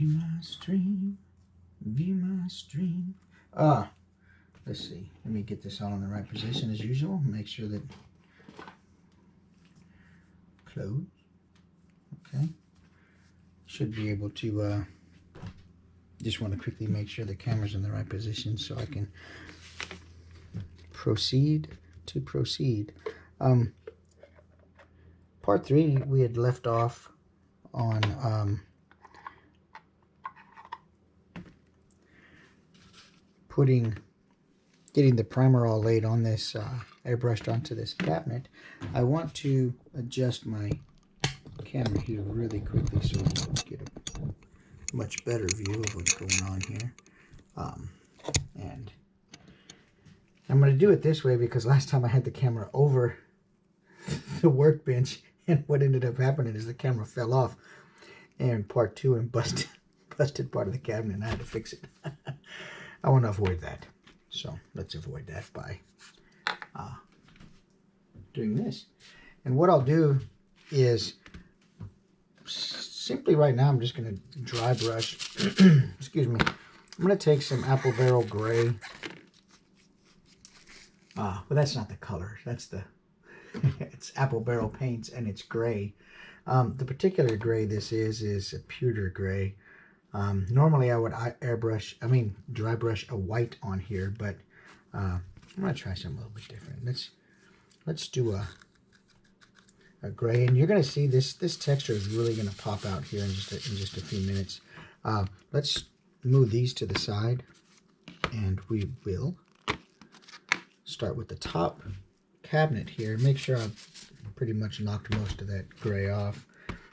View my stream, view my stream. Ah, let's see. Let me get this all in the right position as usual. Make sure that close. Okay. Should be able to. Just want to quickly make sure the camera's in the right position so I can proceed. Part 3 we had left off on getting the primer all laid on this, airbrushed onto this cabinet. I want to adjust my camera here really quickly so we can get a much better view of what's going on here. And I'm going to do it this way because last time I had the camera over the workbench, and what ended up happening is the camera fell off in part 2 and busted part of the cabinet, and I had to fix it. I want to avoid that. So let's avoid that by doing this. And what I'll do is simply right now I'm just going to dry brush. Excuse me. I'm going to take some apple barrel gray. Well, that's not the color. That's the it's apple barrel paints, and it's gray. The particular gray this is a pewter gray. Normally I would dry brush a white on here, but I'm gonna try something a little bit different. Let's do a gray, and you're gonna see this texture is really gonna pop out here in just a few minutes. Let's move these to the side, and we will start with the top cabinet here. Make sure I've pretty much knocked most of that gray off,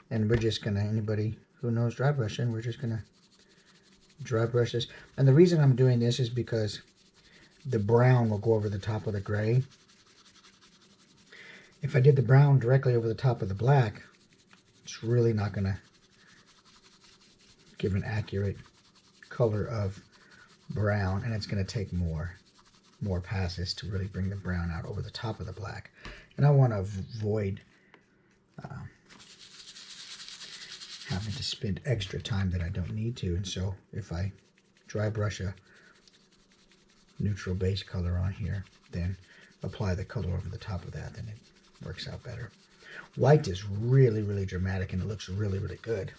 and we're just gonna, anybody who knows dry brushing, we're just gonna dry brush this. And the reason I'm doing this is because the brown will go over the top of the gray. If I did the brown directly over the top of the black, it's really not gonna give an accurate color of brown, and it's gonna take more passes to really bring the brown out over the top of the black. And I want to avoid having to spend extra time that I don't need to. And so if I dry brush a neutral base color on here, then apply the color over the top of that, then it works out better. White is really, really dramatic, and it looks really, really good.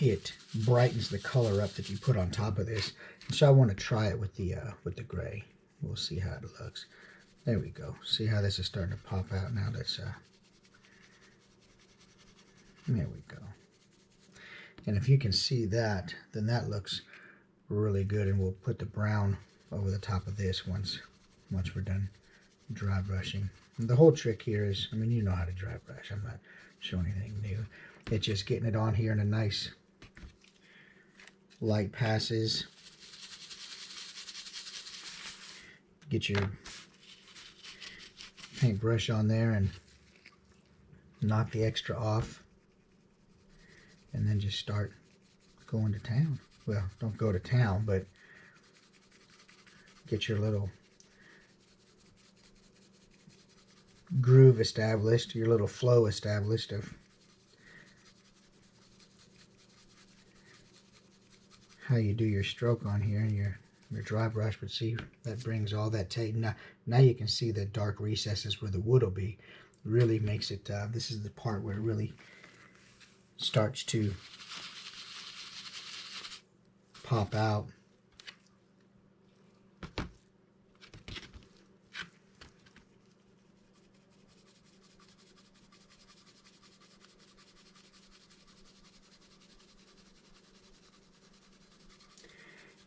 It brightens the color up that you put on top of this. And so I want to try it with the gray. We'll see how it looks. There we go. See how this is starting to pop out now? That's there we go. And if you can see that, then that looks really good. And we'll put the brown over the top of this once we're done dry brushing. And the whole trick here is, I mean, you know how to dry brush. I'm not showing anything new. It's just getting it on here in a nice light passes. Get your paintbrush on there and knock the extra off, and then just start going to town. Well, don't go to town, but get your little groove established, your little flow established of how you do your stroke on here, and your dry brush. But see, that brings all that tape. Now you can see the dark recesses where the wood will be. Really makes it, this is the part where it really starts to pop out.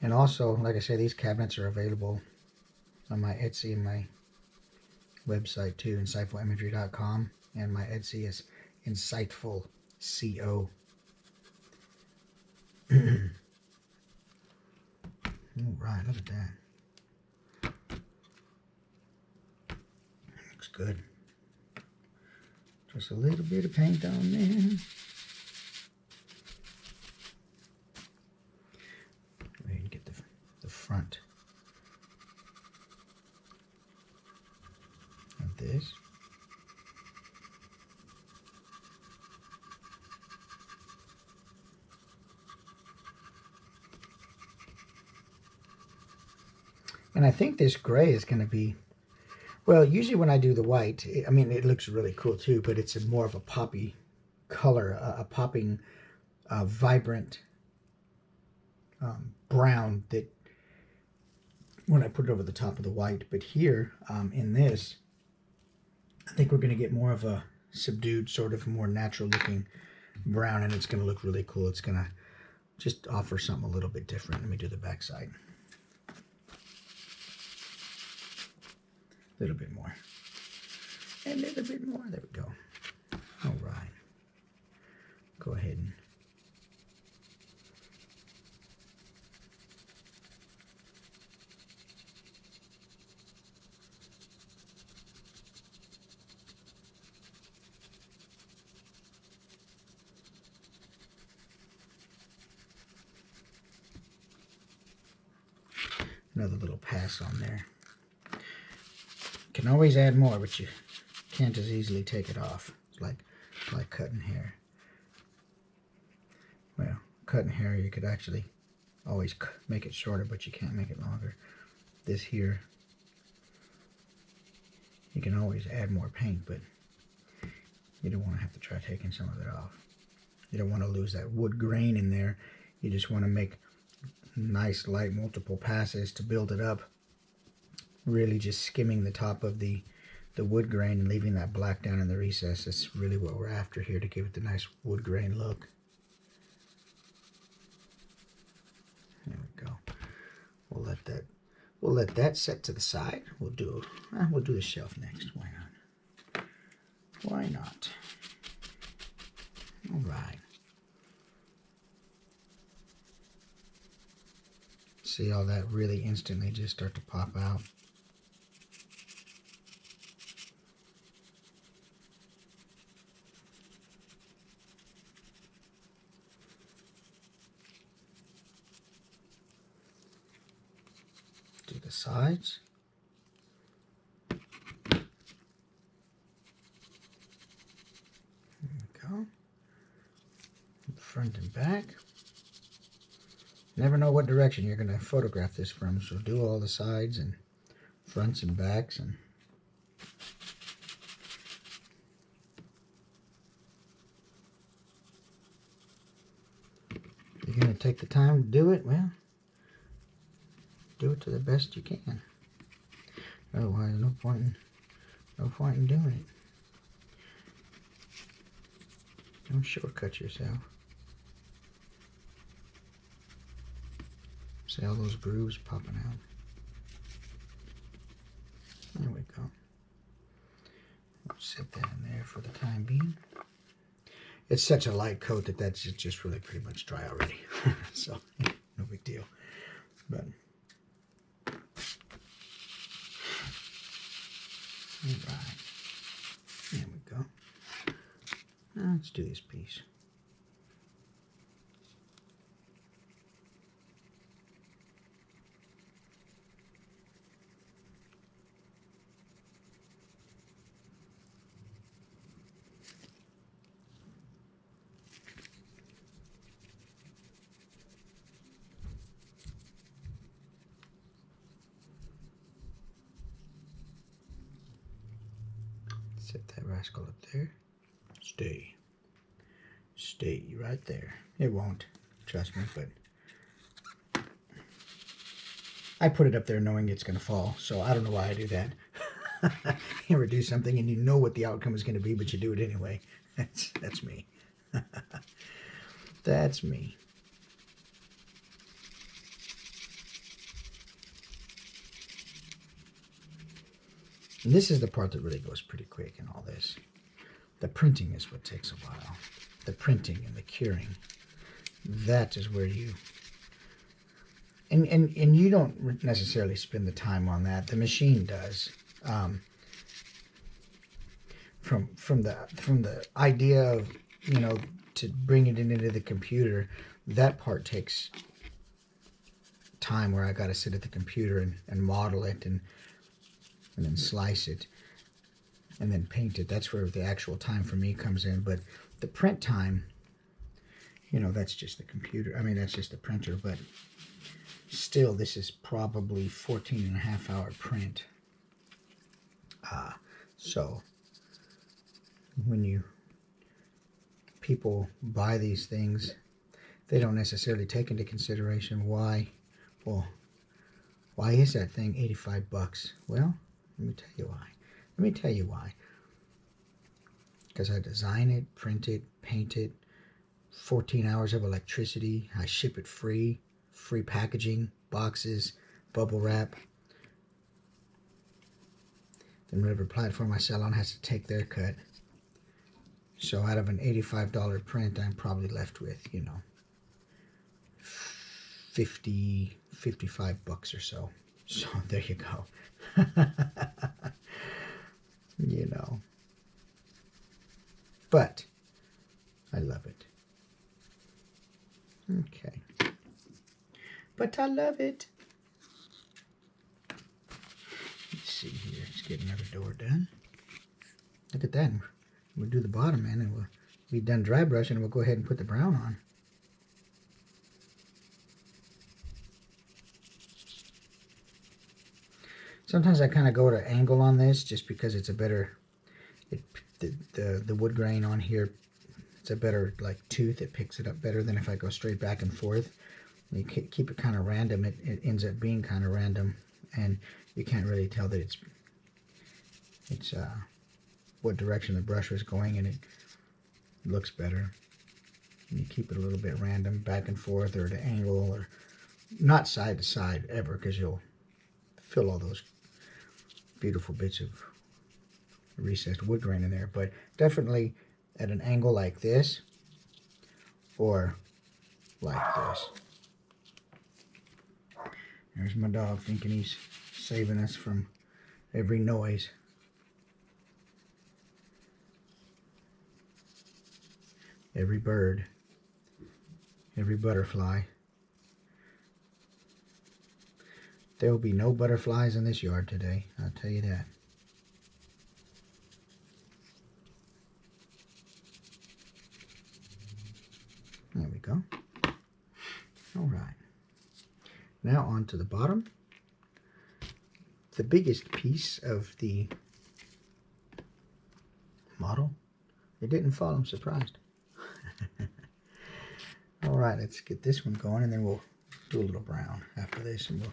And also, like I said, these cabinets are available on my Etsy and my website too, insightfulimagery.com, and my Etsy is insightfulco. All right, look at that. Looks good. Just a little bit of paint on there. Front of this. And I think this gray is going to be, well, usually when I do the white, I mean, it looks really cool too, but it's more of a poppy color, a popping, vibrant brown that when I put it over the top of the white. But here in this, I think we're going to get more of a subdued, sort of more natural looking brown, and it's going to look really cool. It's going to just offer something a little bit different. Let me do the back side. A little bit more. A little bit more. There we go. All right. Go ahead and another little pass on there. Can always add more, but you can't as easily take it off. It's like cutting hair. Well, cutting hair, you could actually always make it shorter, but you can't make it longer. This here, you can always add more paint, but you don't want to have to try taking some of it off. You don't want to lose that wood grain in there. You just want to make nice light multiple passes to build it up. Really just skimming the top of the wood grain and leaving that black down in the recess. That's really what we're after here, to give it the nice wood grain look. There we go. We'll let that set to the side. We'll do the shelf next. Why not? Why not? All right. See how that really instantly just start to pop out. Do the sides. There we go. Front and back. Never know what direction you're going to photograph this from, so do all the sides and fronts and backs. And you're going to take the time to do it, well, do it to the best you can. Otherwise, no point in doing it. Don't shortcut yourself. See all those grooves popping out? There we go. I'll set that in there for the time being. It's such a light coat that that's just really pretty much dry already. So, no big deal. But, alright. There we go. Now let's do this piece. Set that rascal up there. Stay right there. It won't, trust me, but I put it up there knowing it's going to fall, so I don't know why I do that. You ever do something and you know what the outcome is going to be, but you do it anyway? That's me. That's me. And this is the part that really goes pretty quick in all this. The printing is what takes a while. The printing and the curing. That is where you... And you don't necessarily spend the time on that. The machine does. From the idea of, you know, to bring it into the computer, that part takes time where I got to sit at the computer and model it and then slice it and then paint it. That's where the actual time for me comes in. But the print time, you know, that's just the computer. I mean, that's just the printer. But Still, this is probably 14.5 hour print. So when people buy these things, they don't necessarily take into consideration why. Well, why is that thing 85 bucks? Well, let me tell you why. Let me tell you why. Because I design it, print it, paint it, 14 hours of electricity. I ship it free packaging, boxes, bubble wrap. Then whatever platform I sell on has to take their cut. So out of an $85 print, I'm probably left with, 50, 55 bucks or so. So there you go. But I love it. Okay. But I love it. Let's see here. Let's get another door done. Look at that. We'll do the bottom end and we'll be done dry brushing and we'll go ahead and put the brown on. Sometimes I kind of go at an angle on this just because it's a better, the wood grain on here, it's a better like tooth. It picks it up better than if I go straight back and forth. And you keep it kind of random. It ends up being kind of random and you can't really tell that it's what direction the brush was going, and it looks better. And you keep it a little bit random, back and forth, or at an angle, or not side to side ever, because you'll fill all those beautiful bits of recessed wood grain in there. But definitely at an angle like this, or like this. There's my dog thinking he's saving us from every noise. Every bird, every butterfly. There will be no butterflies in this yard today, I'll tell you that. There we go. All right. Now on to the bottom. The biggest piece of the model. It didn't fall, I'm surprised. All right, let's get this one going, and then we'll do a little brown after this, and we'll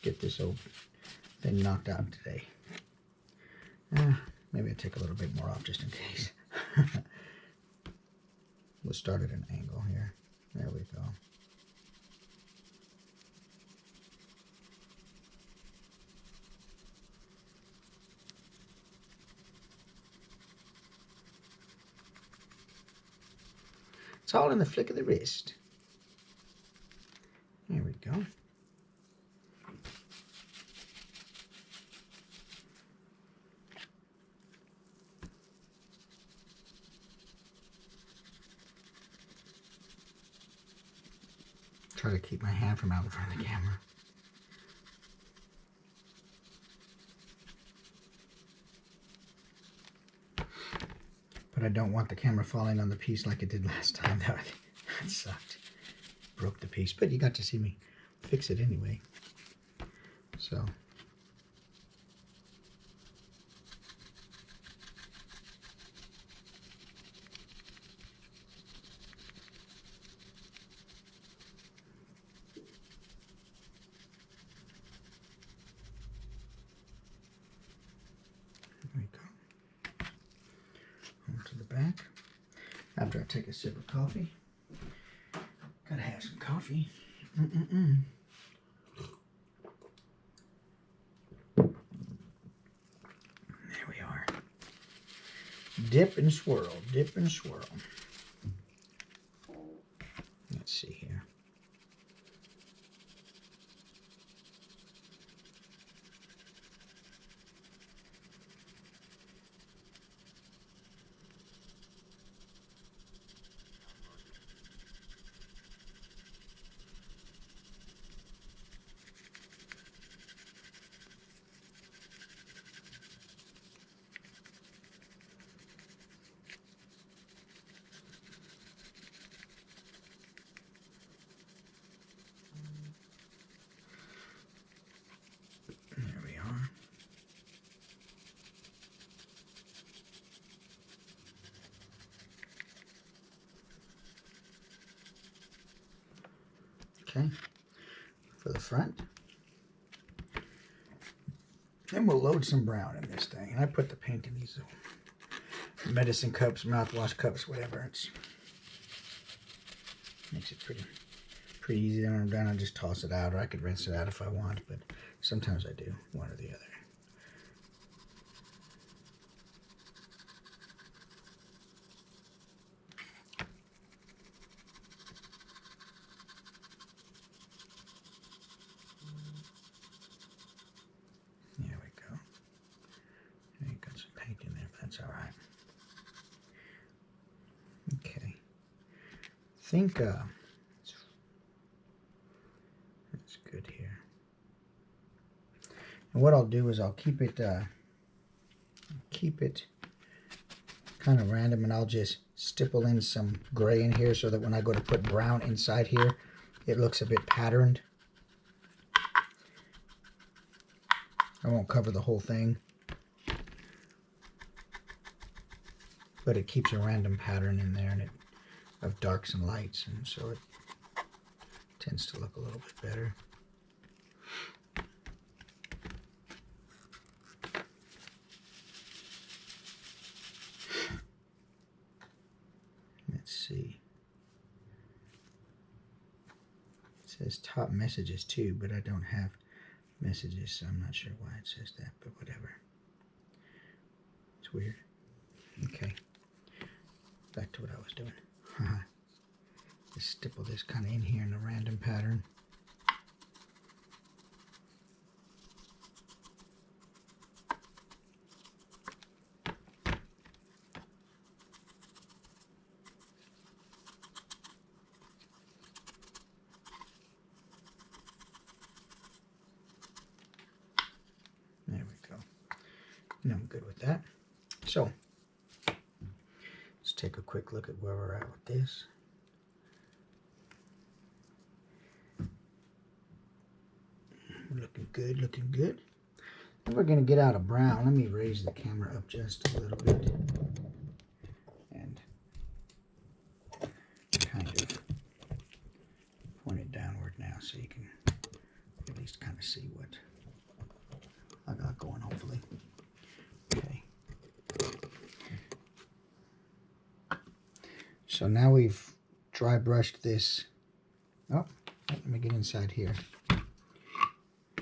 get this old thing knocked out today. Maybe I'll take a little bit more off just in case. We'll start at an angle here. There we go. It's all in the flick of the wrist. There we go. Try to keep my hand from out in front of the camera. But I don't want the camera falling on the piece like it did last time. That sucked. Broke the piece, but you got to see me fix it anyway. So. There we go. To the back. After I take a sip of coffee. Gotta have some coffee. There we are. Dip and swirl, dip and swirl. Let's see here. Okay, for the front. Then we'll load some brown in this thing. And I put the paint in these medicine cups, mouthwash cups, whatever. It makes it pretty easy. Then when I'm done, I'll just toss it out, or I could rinse it out if I want, but sometimes I do, one or the other. There we go. There you got some paint in there, but that's all right. Okay. I think that's good here. And what I'll do is I'll keep it kind of random, and I'll just stipple in some gray in here so that when I go to put brown inside here, it looks a bit patterned. I won't cover the whole thing, but it keeps a random pattern in there, and of darks and lights, and so it tends to look a little bit better. Let's see. It says top messages too, but I don't have messages, so I'm not sure why it says that, but whatever. It's weird. Okay. Back to what I was doing. Just stipple this kind of in here in a random pattern. There we go. And I'm good with that. So, let's take a quick look at where we're at with this. Looking good, looking good. And we're going to get out a brown. Let me raise the camera up just a little bit. And kind of point it downward now so you can at least kind of see what I got going, hopefully. Okay. So now we've dry brushed this. Oh, let me get inside here.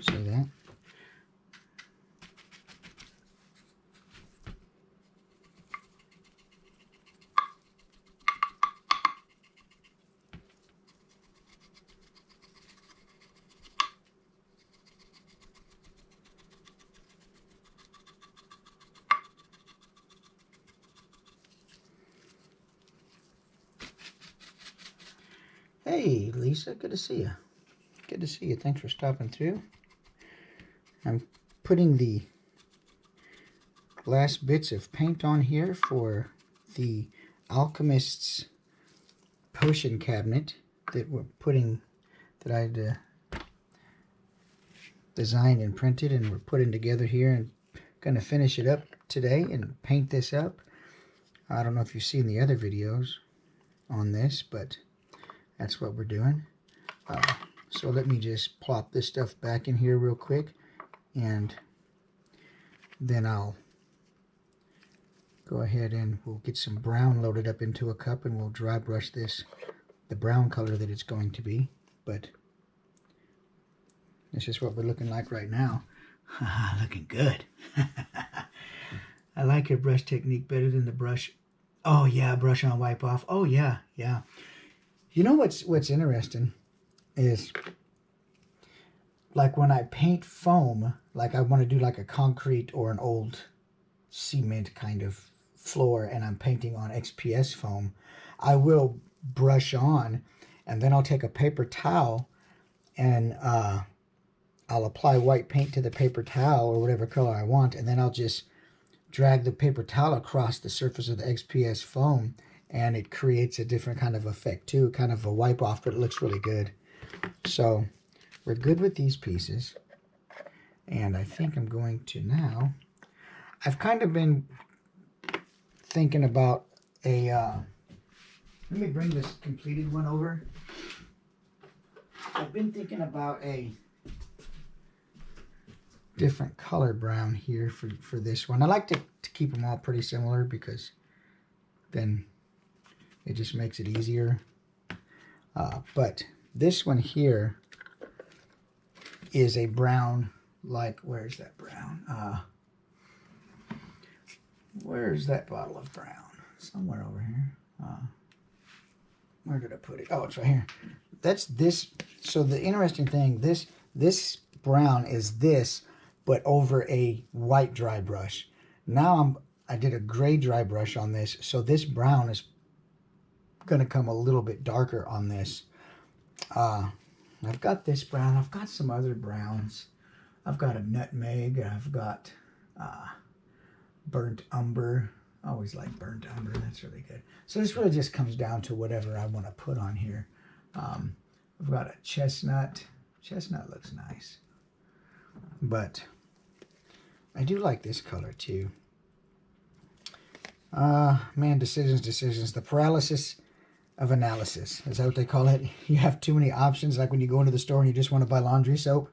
See that? Hey, Lisa, good to see you. Good to see you. Thanks for stopping through. I'm putting the last bits of paint on here for the Alchemist's potion cabinet that I designed and printed, and we're putting together here, and gonna finish it up today and paint this up. I don't know if you've seen the other videos on this, but that's what we're doing. So let me just plop this stuff back in here real quick, and then I'll go ahead and we'll get some brown loaded up into a cup, and we'll dry brush this the brown color that it's going to be. But this is what we're looking like right now. Looking good. I like your brush technique better than the brush. Oh yeah, brush on, wipe off. Oh yeah, yeah. You know what's interesting is, like when I paint foam, like I want to do like a concrete or an old cement kind of floor, and I'm painting on XPS foam, I will brush on, and then I'll take a paper towel and I'll apply white paint to the paper towel or whatever color I want, and then I'll just drag the paper towel across the surface of the XPS foam, and it creates a different kind of effect too, kind of a wipe off, but it looks really good. So we're good with these pieces, and I think I'm going to now, I've kind of been thinking about a, let me bring this completed one over. I've been thinking about a different color brown here for this one. I like to keep them all pretty similar because then it just makes it easier. But this one here is a brown, like, where's that brown? Where's that bottle of brown? Somewhere over here. Where did I put it? Oh, it's right here. That's this. So the interesting thing, this brown is this, but over a white dry brush. Now I did a gray dry brush on this, so this brown is going to come a little bit darker on this. I've got this brown. I've got some other browns. I've got a nutmeg. I've got burnt umber. I always like burnt umber. That's really good. So this really just comes down to whatever I want to put on here. I've got a chestnut. Chestnut looks nice. But I do like this color too. Man, decisions. The paralysis of analysis. Is that what they call it? You have too many options, like when you go into the store and you just want to buy laundry soap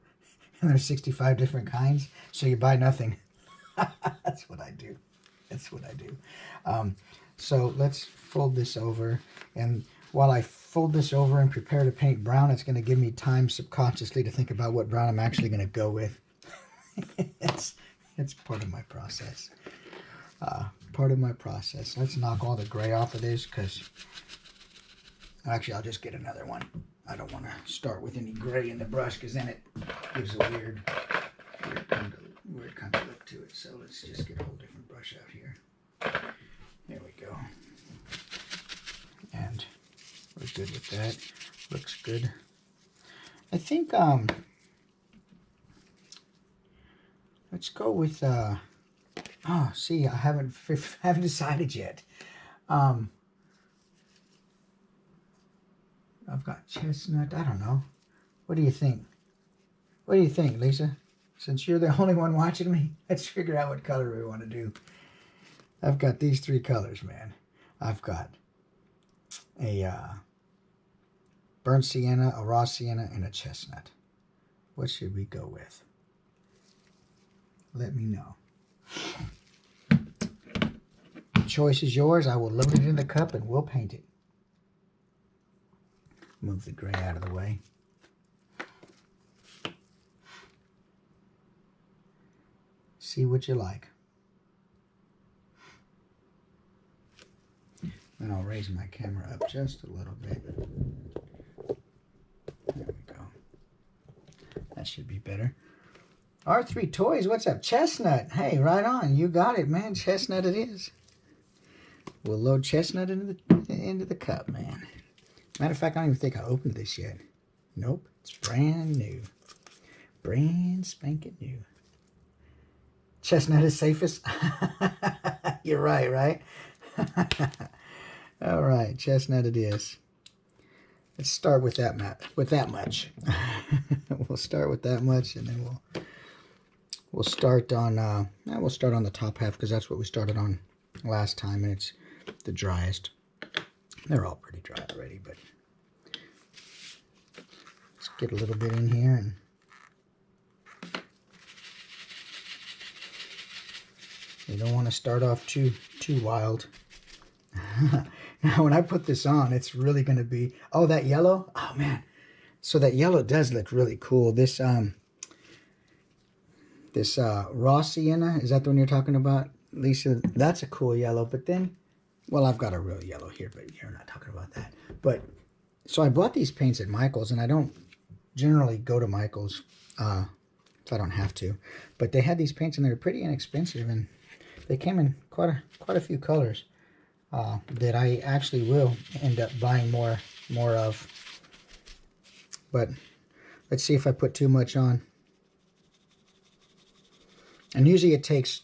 and there's 65 different kinds, so you buy nothing. That's what I do. That's what I do. So let's fold this over, and while I fold this over and prepare to paint brown, it's going to give me time subconsciously to think about what brown I'm actually going to go with. It's part of my process. Part of my process. Let's knock all the gray off of this, because actually I'll just get another one. I don't want to start with any gray in the brush, because then it gives a weird kind of look to it. So let's just get a whole different brush out here. There we go. And we're good with that. Looks good. I think let's go with oh, see, I haven't decided yet. I've got chestnut. I don't know. What do you think? What do you think, Lisa? Since you're the only one watching me, let's figure out what color we want to do. I've got these three colors, man. I've got a burnt sienna, a raw sienna, and a chestnut. What should we go with? Let me know. The choice is yours. I will load it in the cup and we'll paint it. Move the gray out of the way. See what you like. And I'll raise my camera up just a little bit. There we go. That should be better. R3 Toys, what's up? Chestnut. Hey, right on. You got it, man. Chestnut it is. We'll load chestnut into the cup, man. Matter of fact, I don't even think I opened this yet. Nope. It's brand new. Brand spanking new. Chestnut is safest. You're right? All right, chestnut it is. Let's start with that much. We'll start with that much, and then we'll start on the top half, because that's what we started on last time, and it's the driest. They're all pretty dry already, but let's get a little bit in here. And you don't want to start off too wild. Now, when I put this on, it's really going to be... Oh, that yellow? Oh, man. So that yellow does look really cool. This raw sienna, is that the one you're talking about, Lisa? That's a cool yellow. But then, well, I've got a real yellow here, but you're not talking about that. But, so I bought these paints at Michael's, and I don't generally go to Michael's, so I don't have to. But they had these paints, and they were pretty inexpensive, and they came in quite a few colors. That I actually will end up buying more of. But let's see if I put too much on. And usually it takes,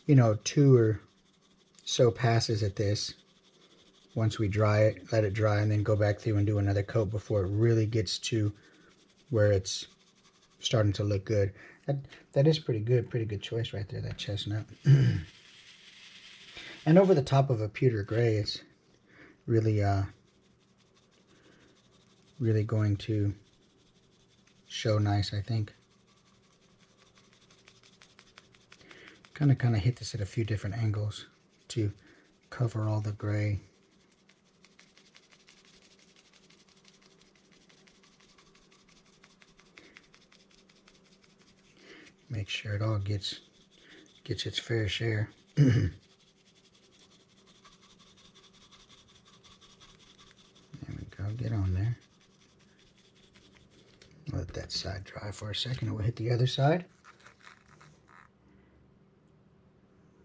2 or so passes at this. Once we dry it, let it dry, and then go back through and do another coat before it really gets to where it's starting to look good. That is pretty good choice right there, that chestnut. And over the top of a pewter gray, it's really, really going to show nice, I think. Kind of hit this at a few different angles to cover all the gray. Make sure it all gets its fair share. There we go, get on there. Let that side dry for a second and we'll hit the other side.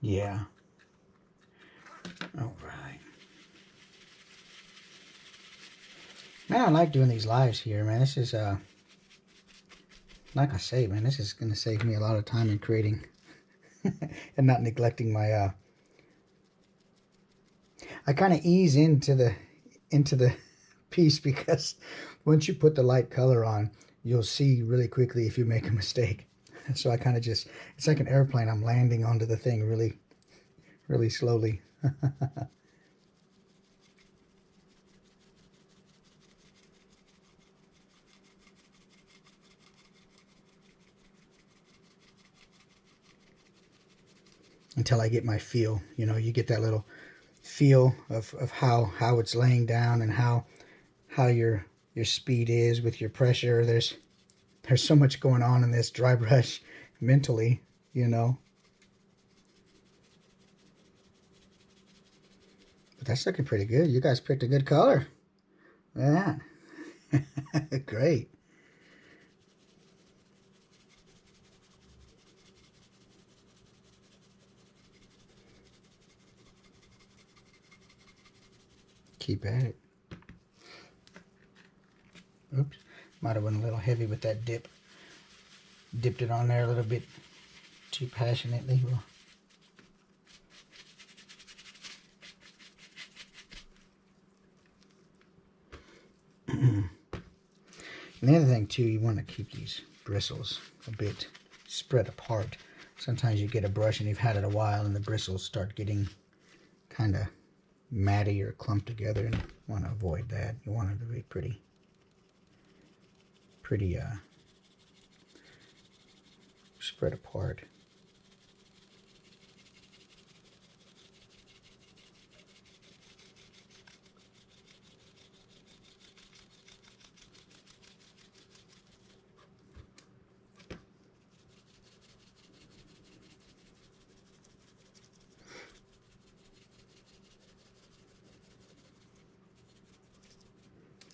Yeah. All right. Man, I like doing these lives here, man. This is, like I say, man, this is going to save me a lot of time in creating and not neglecting my, I kind of ease into the piece because once you put the light color on, you'll see really quickly if you make a mistake. So I kind of just, it's like an airplane. I'm landing onto the thing really, really slowly. Until I get my feel. You know, you get that little feel of how it's laying down and how your speed is with your pressure. There's so much going on in this dry brush mentally, you know. But that's looking pretty good. You guys picked a good color. Yeah. Great. Keep at it. Oops. Might have went a little heavy with that dip. Dipped it on there a little bit too passionately. Well, and the other thing too, you want to keep these bristles a bit spread apart. Sometimes you get a brush and you've had it a while and the bristles start getting kind of matty or clumped together, and you want to avoid that. You want it to be pretty spread apart.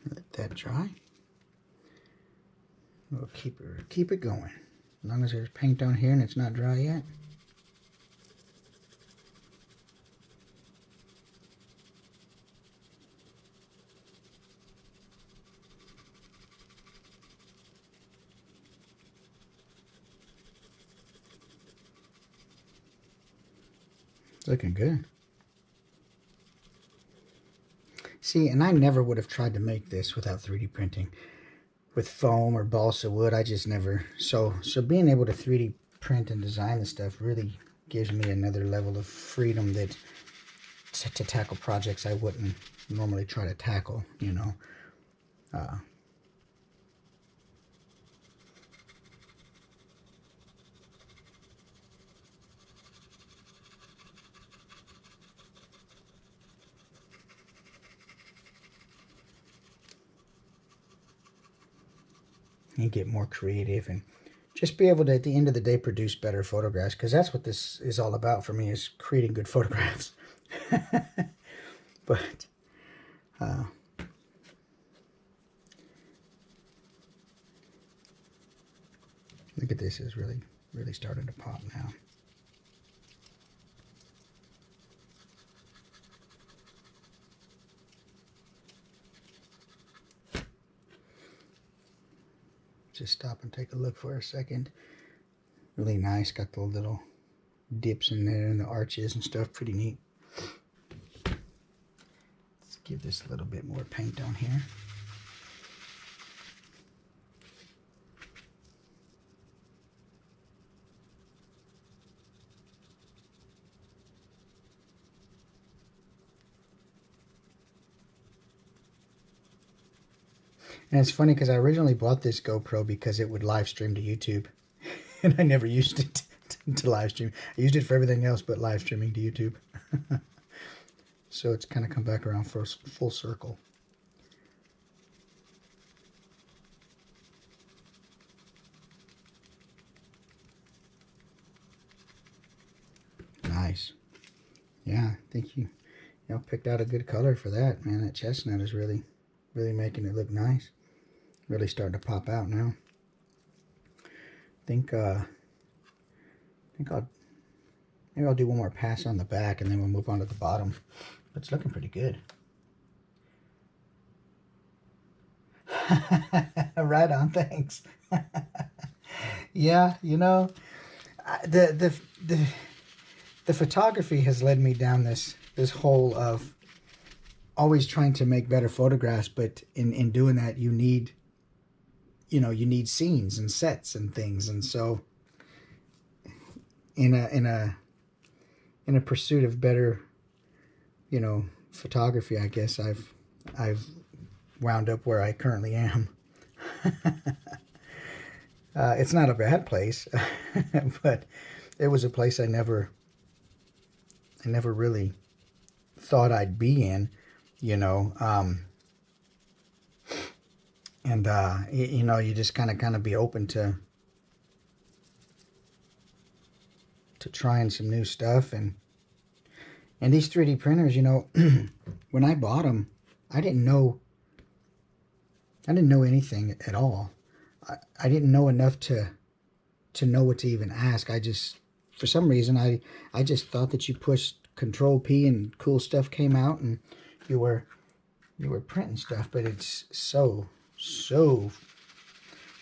Let that dry. We'll keep it going. As long as there's paint on here and it's not dry yet. Looking good. See, and I never would have tried to make this without 3D printing. With foam or balsa wood, I just never. So being able to 3D print and design this stuff really gives me another level of freedom that to tackle projects I wouldn't normally try to tackle, you know. And get more creative and just be able to, at the end of the day, produce better photographs, because that's what this is all about for me, is creating good photographs. But look at this, is really starting to pop now. Just stop and take a look for a second. Really nice, got the little dips in there and the arches and stuff, pretty neat. Let's give this a little bit more paint on here. And it's funny because I originally bought this GoPro because it would live stream to YouTube. And I never used it to live stream. I used it for everything else but live streaming to YouTube. So it's kind of come back around for full circle. Nice. Yeah, I think you picked out a good color for that, man. That chestnut is really making it look nice. Really starting to pop out now. Think maybe I'll do one more pass on the back and then we'll move on to the bottom. But it's looking pretty good. Right on, thanks. Yeah, you know, the photography has led me down this hole of always trying to make better photographs, but in doing that you need scenes and sets and things, and so in a pursuit of better photography, I guess I've wound up where I currently am. It's not a bad place, but it was a place I never really thought I'd be in, and you just kind of be open to trying some new stuff, and these 3D printers, when I bought them, I didn't know anything at all. I didn't know enough to know what to even ask. For some reason, I just thought that you pushed Control P and cool stuff came out and you were printing stuff, but it's so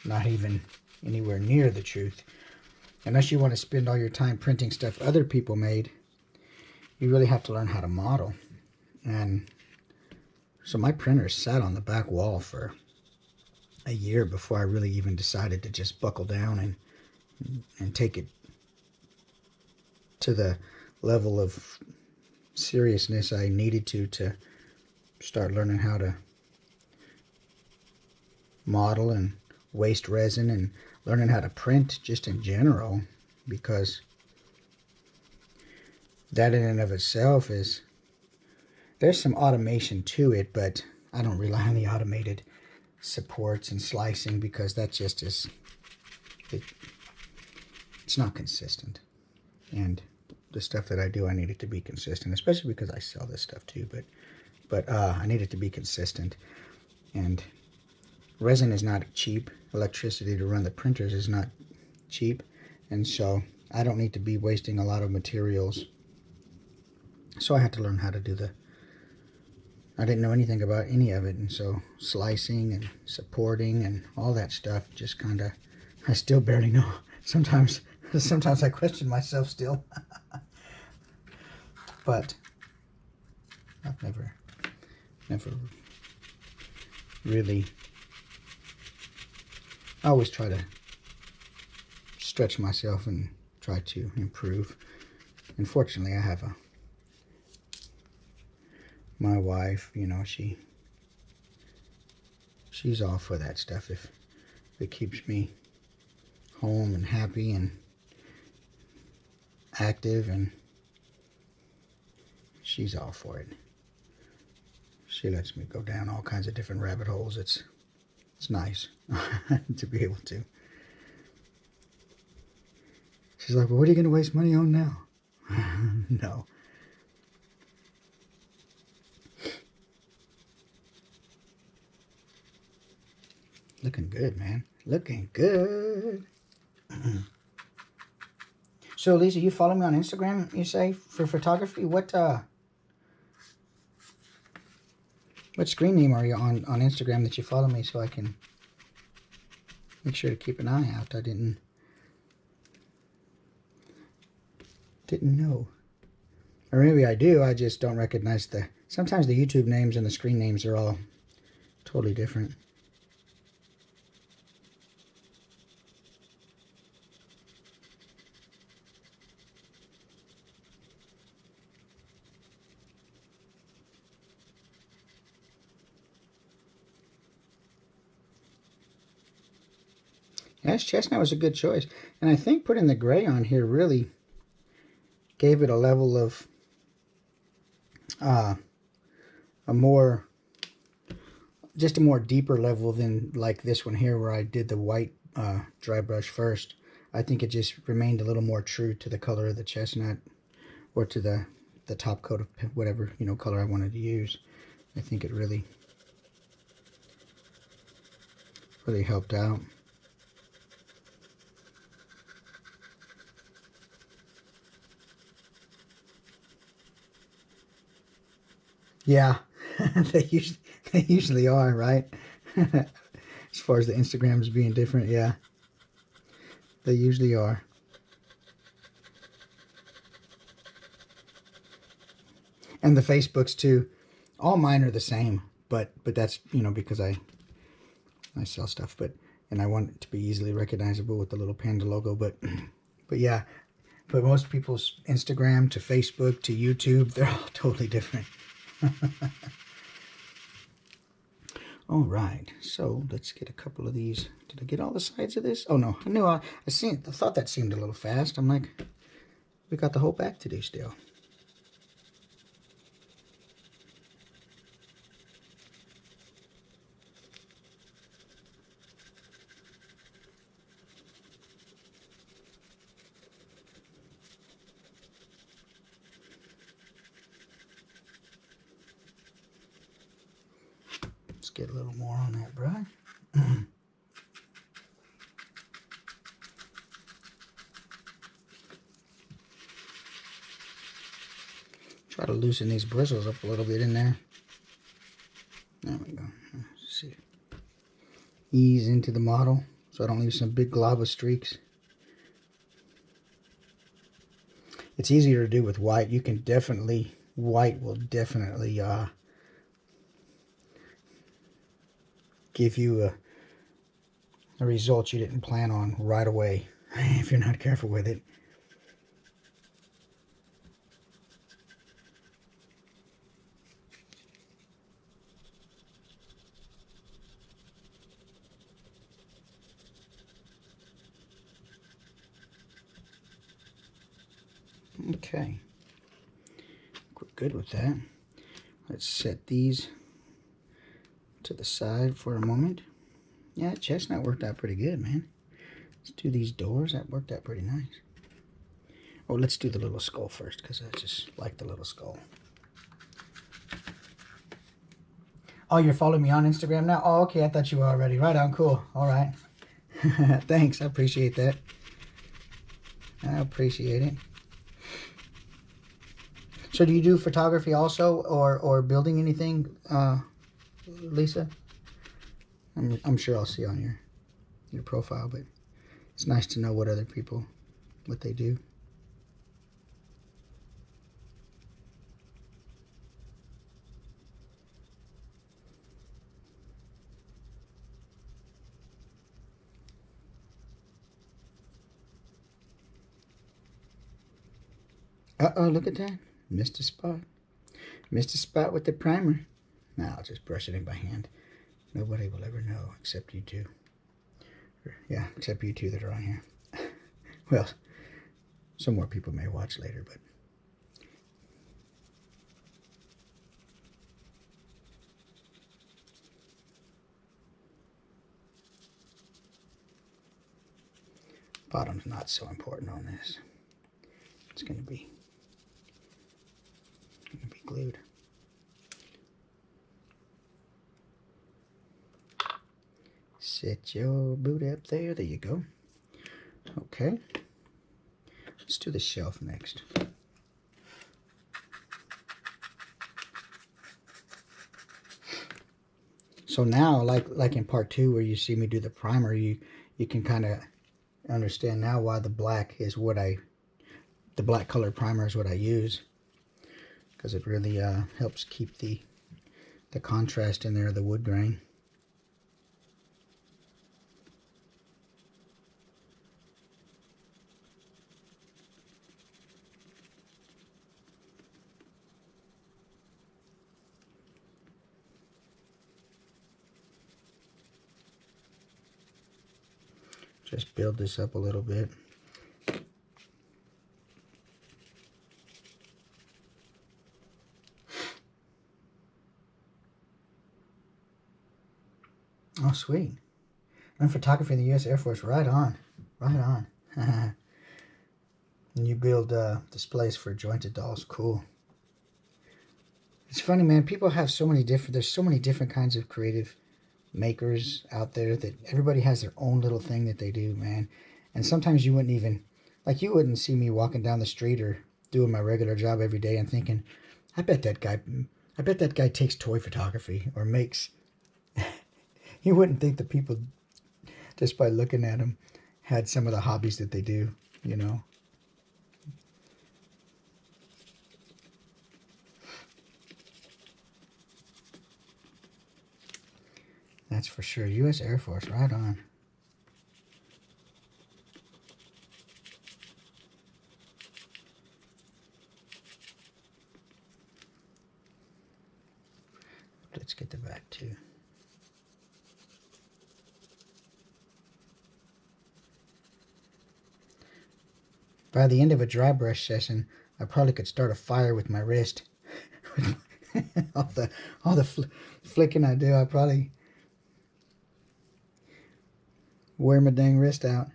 not even anywhere near the truth. Unless you want to spend all your time printing stuff other people made, you really have to learn how to model. And so my printer sat on the back wall for a year before I really even decided to just buckle down and take it to the level of seriousness I needed to start learning how to model and waste resin and learning how to print just in general, because that in and of itself there's some automation to it, but I don't rely on the automated supports and slicing because that just is it's not consistent. And the stuff that I do, I need it to be consistent, especially because I sell this stuff too, but I need it to be consistent. And resin is not cheap. Electricity to run the printers is not cheap, and so I don't need to be wasting a lot of materials. So I had to learn how to do I didn't know anything about any of it, and so slicing and supporting and all that stuff just I still barely know. Sometimes I question myself still. But I've never really, I always try to stretch myself and try to improve. Unfortunately, I have my wife, she's all for that stuff. If it keeps me home and happy and active, and she's all for it. She lets me go down all kinds of different rabbit holes. It's nice to be able to. She's like, well, what are you going to waste money on now? No. Looking good, man. Looking good. So, Lisa, you follow me on Instagram, you say, for photography? What screen name are you on Instagram that you follow me, so I can make sure to keep an eye out? I didn't know. Or maybe I do, I just don't recognize sometimes the YouTube names and the screen names are all totally different. Yes, chestnut was a good choice. And I think putting the gray on here really gave it a level of just a more deeper level than like this one here where I did the white dry brush first. I think it just remained a little more true to the color of the chestnut, or to the top coat of whatever, you know, color I wanted to use. I think it really helped out. Yeah, they usually are, right? As far as the Instagrams being different, yeah, they usually are. And the Facebooks too. All mine are the same, but that's, you know, because I sell stuff, and I want it to be easily recognizable with the little panda logo, but yeah, but most people's Instagram to Facebook to YouTube, they're all totally different. All right, so let's get a couple of these. Did I get all the sides of this? Oh no, I knew I thought that seemed a little fast. I'm like, we got the whole back to do still. Let's get a little more on that brush. Try to loosen these bristles up a little bit in there. There we go. Let's see. Ease into the model so I don't leave some big glob of streaks. It's easier to do with white. You can definitely, white will definitely give you a result you didn't plan on right away if you're not careful with it. Okay, we're good with that. Let's set these to the side for a moment. Yeah, chestnut worked out pretty good, man. Let's do these doors. That worked out pretty nice. Oh, let's do the little skull first, because I just like the little skull. Oh, you're following me on Instagram now? Oh, okay, I thought you were already. Right on, cool. All right. Thanks, I appreciate that. I appreciate it. So do you do photography also, or building anything, Lisa? I'm sure I'll see on your profile, but it's nice to know what other people, what they do. Uh-oh, look at that. Missed a spot. Missed a spot with the primer. Now I'll just brush it in by hand. Nobody will ever know except you two. Yeah, except you two that are on here. Well, some more people may watch later, but bottom's not so important on this. It's gonna be glued. Set your boot up there. There you go. Okay. Let's do the shelf next. So now, like in part 2 where you see me do the primer, you can kind of understand now why the black is what the black color primer is what I use, because it really helps keep the contrast in there of the wood grain. Just build this up a little bit. Oh, sweet. And photography in the U.S. Air Force, right on. Right on. And you build displays for jointed dolls. Cool. It's funny, man. People have so many different, there's so many different kinds of creative makers out there that everybody has their own little thing that they do, man. And sometimes you wouldn't even, like, you wouldn't see me walking down the street or doing my regular job every day and thinking, I bet that guy takes toy photography or makes. You wouldn't think the people, just by looking at them, had some of the hobbies that they do, you know. That's for sure. U.S. Air Force, right on. Let's get the back too. By the end of a dry brush session, I probably could start a fire with my wrist. all the flicking I do, I probably wear my dang wrist out.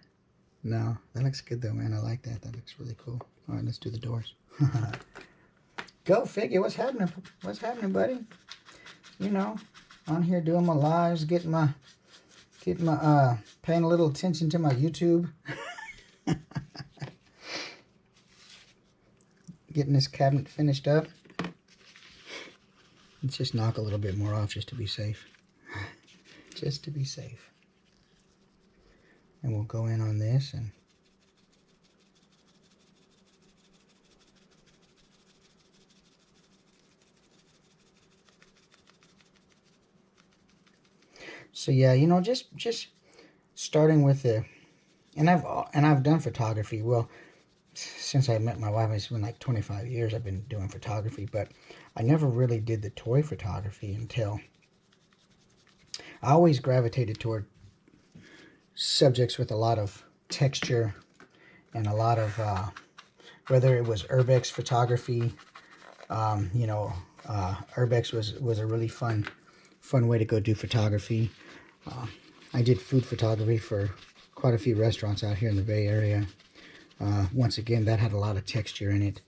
No, that looks good though, man. I like that. That looks really cool. All right, let's do the doors. Go figure. What's happening? What's happening, buddy? You know, on here doing my lives, getting my paying a little attention to my YouTube. Getting this cabinet finished up. Let's just knock a little bit more off just to be safe. Just to be safe. And we'll go in on this and so yeah, you know, just starting with the, and I've done photography. Well, since I met my wife, it's been like 25 years I've been doing photography, but I never really did the toy photography until I always gravitated toward subjects with a lot of texture and a lot of whether it was urbex photography. You know, urbex was a really fun way to go do photography. I did food photography for quite a few restaurants out here in the Bay Area. Once again, that had a lot of texture in it.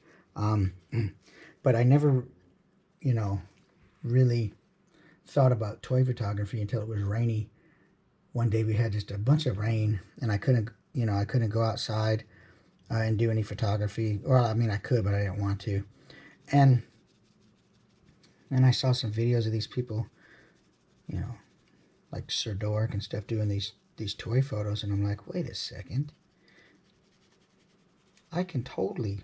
But I never, you know, really thought about toy photography until it was rainy. One day we had just a bunch of rain, and I couldn't go outside and do any photography. Or, I mean, I could, but I didn't want to. And I saw some videos of these people, you know, like Sir Dork and stuff doing these toy photos, and I'm like, wait a second. I can totally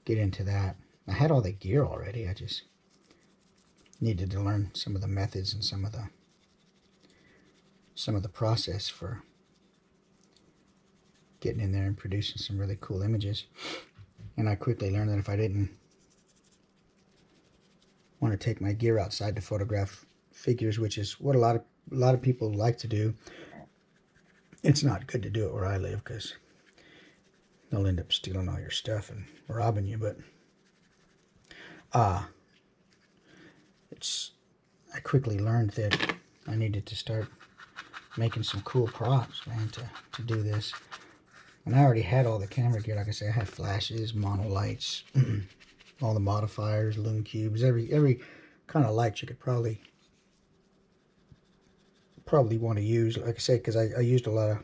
get into that. I had all the gear already. I just needed to learn some of the methods and some of the process for getting in there and producing some really cool images. And I quickly learned that if I didn't want to take my gear outside to photograph figures, which is what a lot of people like to do, it's not good to do it where I live, because they'll end up stealing all your stuff and robbing you. But I quickly learned that I needed to start making some cool props, man, to do this. And I already had all the camera gear. Like I say, I had flashes, monolights, all the modifiers, lume cubes, every kind of light you could probably want to use. Like I say, because I used a lot of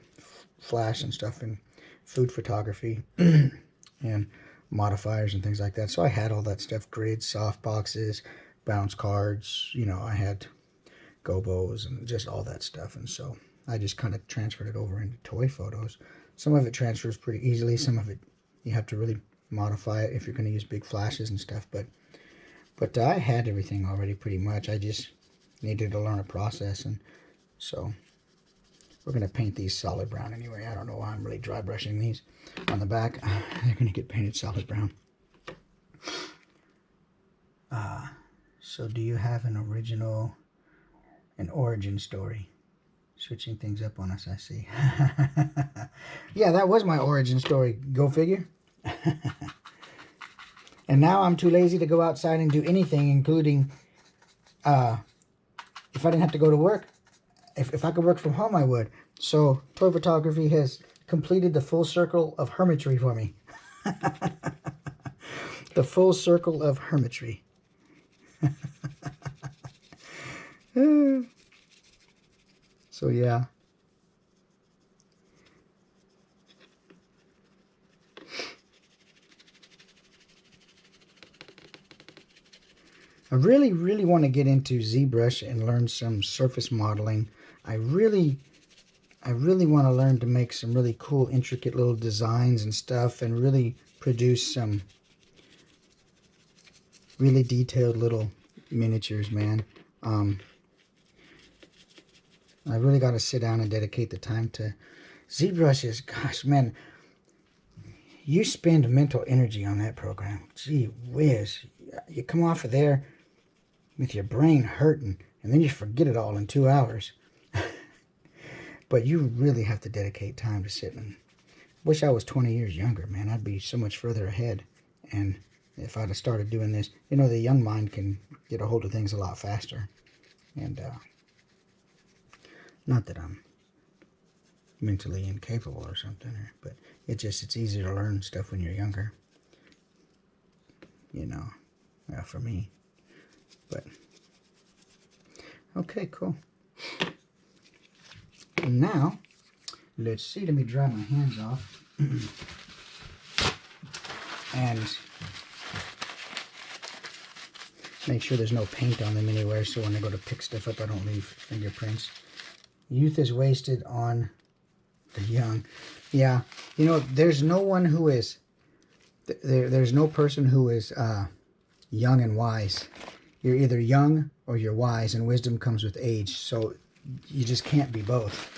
flash and stuff in food photography and modifiers and things like that. So I had all that stuff, grids, soft boxes, bounce cards, you know, I had gobos and just all that stuff. And so I just kind of transferred it over into toy photos. Some of it transfers pretty easily. Some of it you have to really modify it if you're going to use big flashes and stuff. But I had everything already pretty much. I just needed to learn a process. And so we're going to paint these solid brown anyway. I don't know why I'm really dry brushing these on the back. They're going to get painted solid brown. So do you have an origin story? Switching things up on us, I see. Yeah, that was my origin story. Go figure. And now I'm too lazy to go outside and do anything, including if I didn't have to go to work. If I could work from home, I would. So toy photography has completed the full circle of hermitry for me. The full circle of hermitry. So yeah. I really, really want to get into ZBrush and learn some surface modeling. I really want to learn to make some really cool, intricate little designs and stuff, and really produce some really detailed little miniatures, man. I really got to sit down and dedicate the time to ZBrush. Is, gosh, man, you spend mental energy on that program. Gee whiz. You come off of there with your brain hurting, and then you forget it all in 2 hours. But you really have to dedicate time to sitting. Wish I was 20 years younger, man. I'd be so much further ahead. And if I'd have started doing this, you know, the young mind can get a hold of things a lot faster. And not that I'm mentally incapable or something, but it's easier to learn stuff when you're younger. You know, for me. But okay, cool. And now, let's see. Let me dry my hands off. And make sure there's no paint on them anywhere, so when I go to pick stuff up, I don't leave fingerprints. Youth is wasted on the young. Yeah, you know, there's no one who is, there's no person who is young and wise. You're either young or you're wise, and wisdom comes with age. So you just can't be both.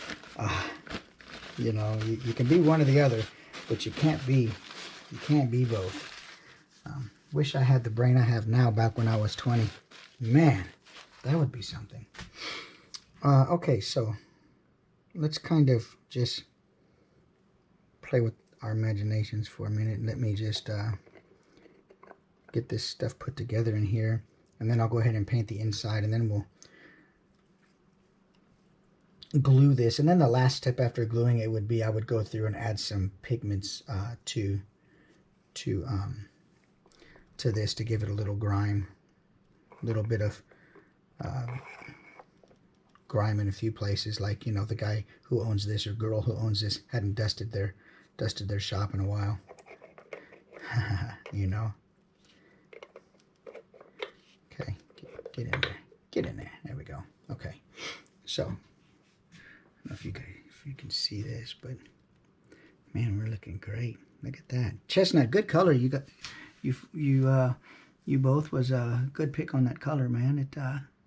You know, you can be one or the other, but you can't be both. Wish I had the brain I have now back when I was 20. Man, that would be something. Okay, so let's kind of just play with our imaginations for a minute. Let me just get this stuff put together in here, and then I'll go ahead and paint the inside, and then we'll glue this. And then the last step after gluing it would be I would go through and add some pigments to this to give it a little grime, a little bit of grime in a few places. Like, you know, the guy who owns this or girl who owns this hadn't dusted their shop in a while. You know. Okay, get in there. Get in there. There we go. Okay. So, I don't know if you can see this, but man, we're looking great. Look at that. Chestnut, good color. You got you both was a good pick on that color, man. It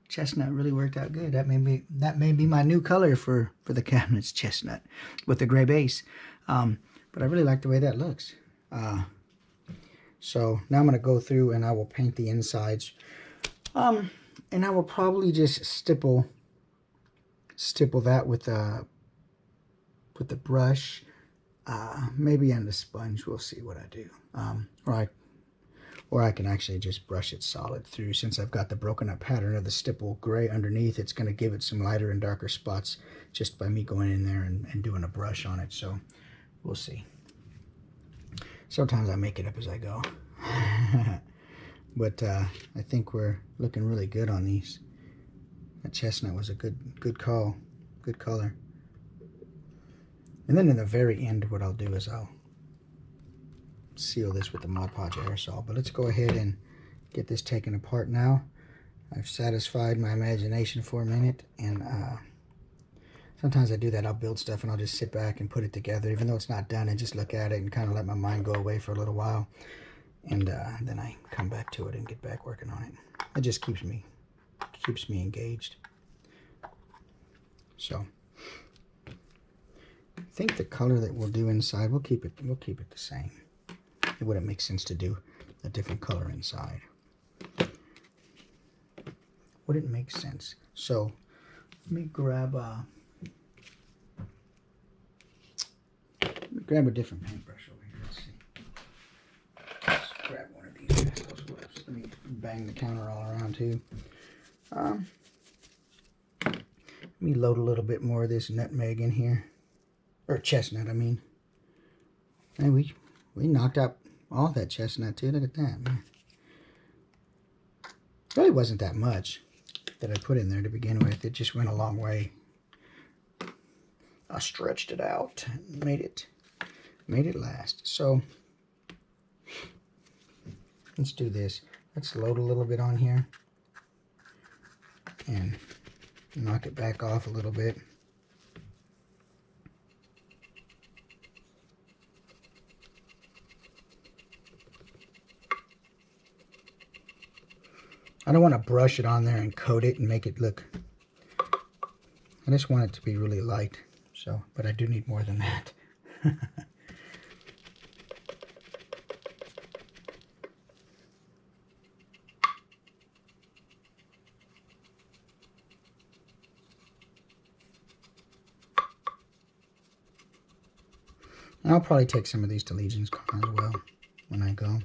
chestnut really worked out good. That may be my new color for the cabinets, chestnut with the gray base. But I really like the way that looks. So now I'm going to go through and I will paint the insides. And I will probably just stipple that with the brush, maybe on the sponge. We'll see what I do. Or I can actually just brush it solid through. Since I've got the broken up pattern of the stipple gray underneath, it's going to give it some lighter and darker spots just by me going in there and doing a brush on it. So we'll see. Sometimes I make it up as I go. But I think we're looking really good on these. That chestnut was a good call. Good color. And then in the very end, what I'll do is I'll seal this with the Mod Podge aerosol. But let's go ahead and get this taken apart now. I've satisfied my imagination for a minute, and sometimes I do that. I'll build stuff and I'll just sit back and put it together, even though it's not done, and just look at it and kind of let my mind go away for a little while, and then I come back to it and get back working on it. It just keeps me engaged. So I think the color that we'll do inside, we'll keep it the same. It wouldn't make sense to do a different color inside. Wouldn't make sense. So let me grab grab a different paintbrush over here. Let's see. Let's grab one of these assholes. Let me bang the counter all around too. Let me load a little bit more of this nutmeg in here. Or chestnut, I mean. And we knocked out all that chestnut too. Look at that, man. Really wasn't that much that I put in there to begin with. It just went a long way. I stretched it out and made it last. So let's do this. Let's load a little bit on here and knock it back off a little bit. I don't want to brush it on there and coat it and make it look. I just want it to be really light. So, but I do need more than that. And I'll probably take some of these to Legion's Con as well when I go.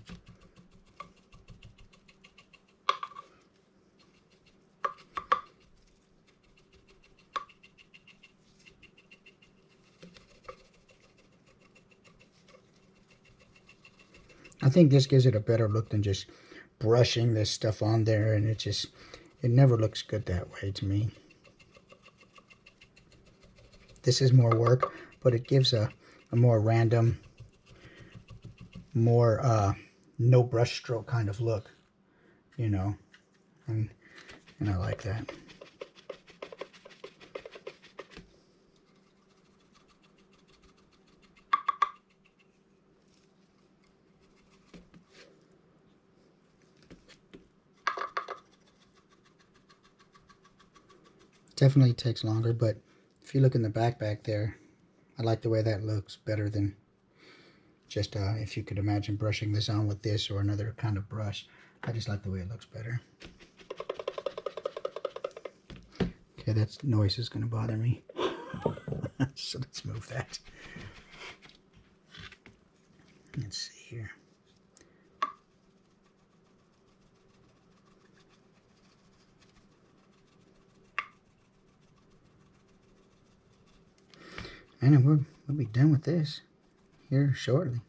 I think this gives it a better look than just brushing this stuff on there, and it never looks good that way to me. This is more work, but it gives a more random, more no brush stroke kind of look, you know, and I like that. Definitely takes longer, but if you look in the back there, I like the way that looks better than just if you could imagine brushing this on with this or another kind of brush. I just like the way it looks better. Okay, that noise is going to bother me. So let's move that. Let's see here. And we'll be done with this here shortly.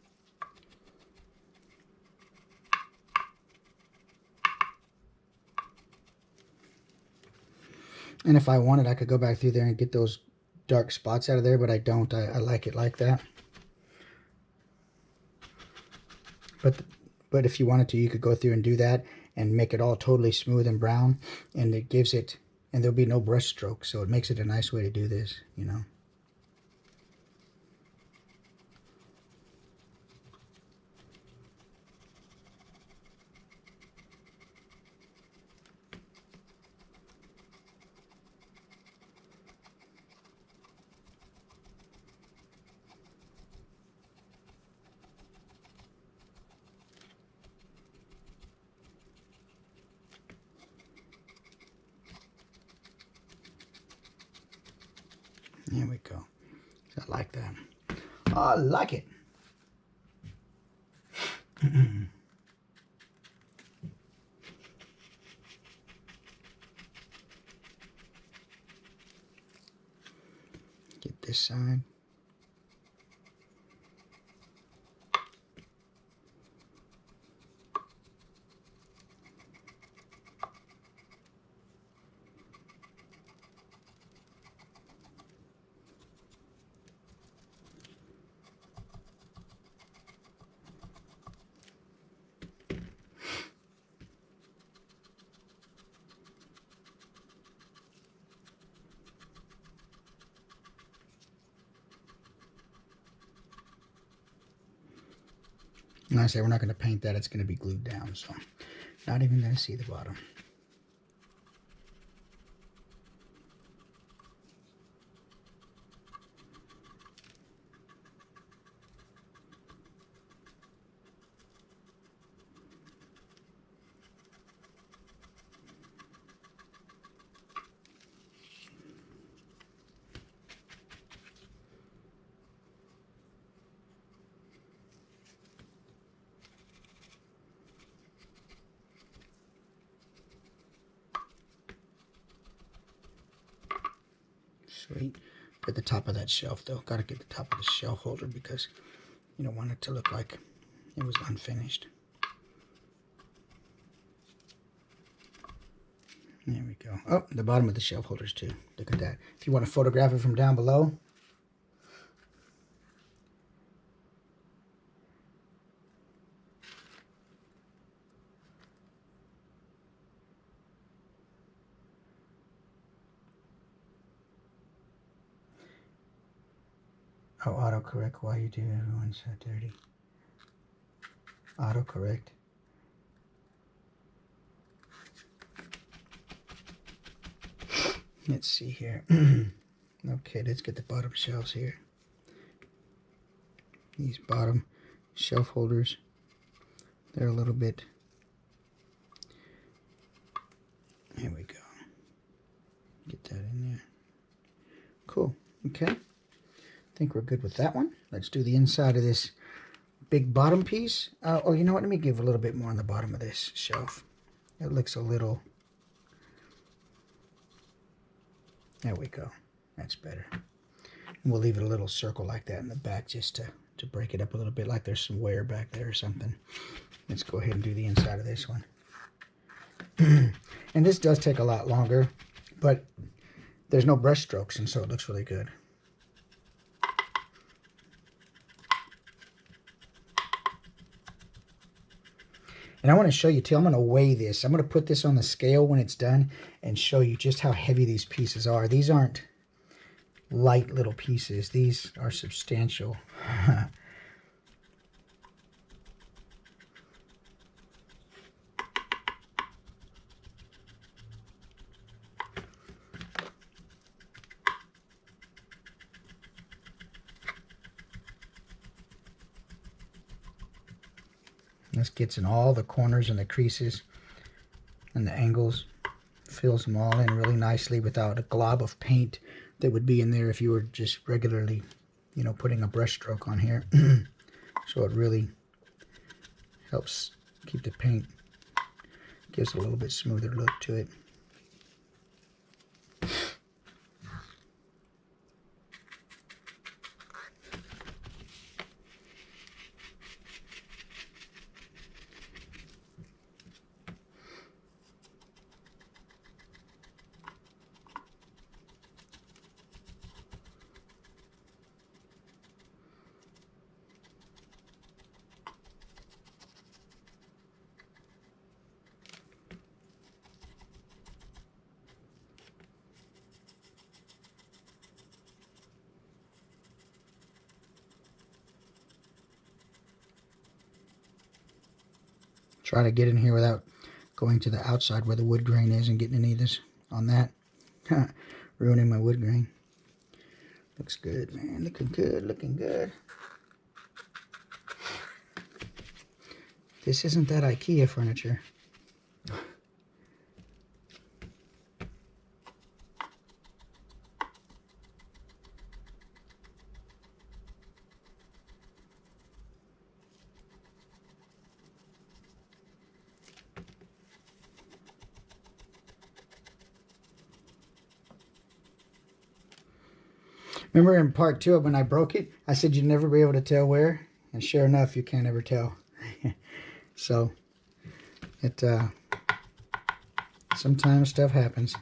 And if I wanted, I could go back through there and get those dark spots out of there, but I don't. I like it like that. But if you wanted to, you could go through and do that and make it all totally smooth and brown, and it gives it, and there'll be no brush stroke, so it makes it a nice way to do this, you know. There we go. I like that. I like it. Get this side. And I say we're not going to paint that, it's going to be glued down, so not even going to see the bottom. Sweet. At the top of that shelf though. Gotta get the top of the shelf holder because you don't want it to look like it was unfinished. There we go. Oh, the bottom of the shelf holders too. Look at that. If you want to photograph it from down below. Oh, autocorrect. Why you do everyone so dirty? Autocorrect. Let's see here. Okay, let's get the bottom shelves here. These bottom shelf holders, they're a little bit. There we go. Get that in there. Cool. Okay. I think we're good with that one. Let's do the inside of this big bottom piece. Oh, you know what? Let me give a little bit more on the bottom of this shelf. It looks a little. There we go. That's better. And we'll leave it a little circle like that in the back just to break it up a little bit, like there's some wear back there or something. Let's go ahead and do the inside of this one. And this does take a lot longer, but there's no brush strokes, and so it looks really good. And I want to show you too, I'm going to weigh this. I'm going to put this on the scale when it's done and show you just how heavy these pieces are. These aren't light little pieces. These are substantial. This gets in all the corners and the creases and the angles. Fills them all in really nicely without a glob of paint that would be in there if you were just regularly, you know, putting a brush stroke on here. So it really helps keep the paint, gives a little bit smoother look to it. Try to get in here without going to the outside where the wood grain is and getting any of this on that. Ruining my wood grain. Looks good, man. Looking good, looking good. This isn't that IKEA furniture. Remember in part 2 when I broke it, I said you'd never be able to tell where, and sure enough, you can't ever tell. So, it sometimes stuff happens.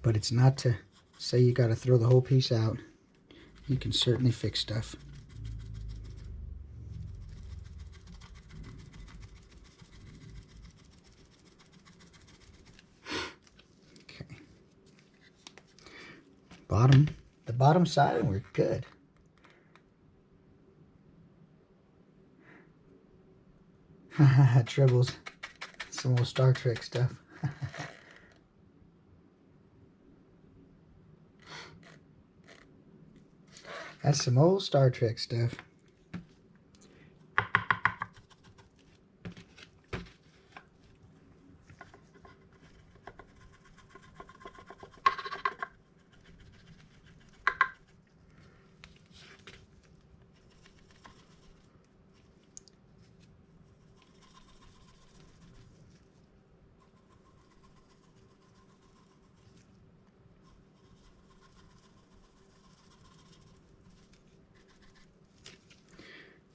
But it's not to say you got to throw the whole piece out. You can certainly fix stuff. The bottom side, and we're good. Tribbles. Some old Star Trek stuff. That's some old Star Trek stuff.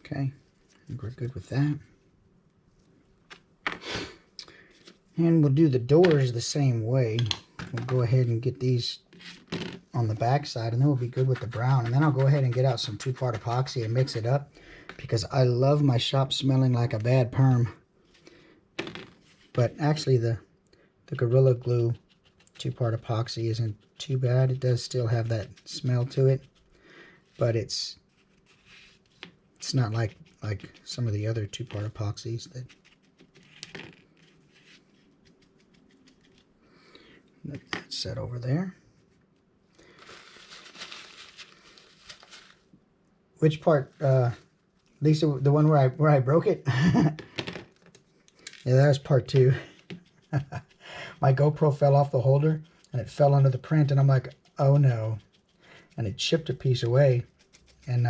Okay, I think we're good with that. And we'll do the doors the same way. We'll go ahead and get these on the back side, and then we'll be good with the brown. And then I'll go ahead and get out some 2-part epoxy and mix it up, because I love my shop smelling like a bad perm. But actually the Gorilla Glue 2-part epoxy isn't too bad. It does still have that smell to it, but it's not like some of the other 2-part epoxies that let that set over there. Which part, Lisa, the one where I broke it? Yeah, that was part 2. My GoPro fell off the holder and it fell under the print, and I'm like, oh no. And it chipped a piece away, and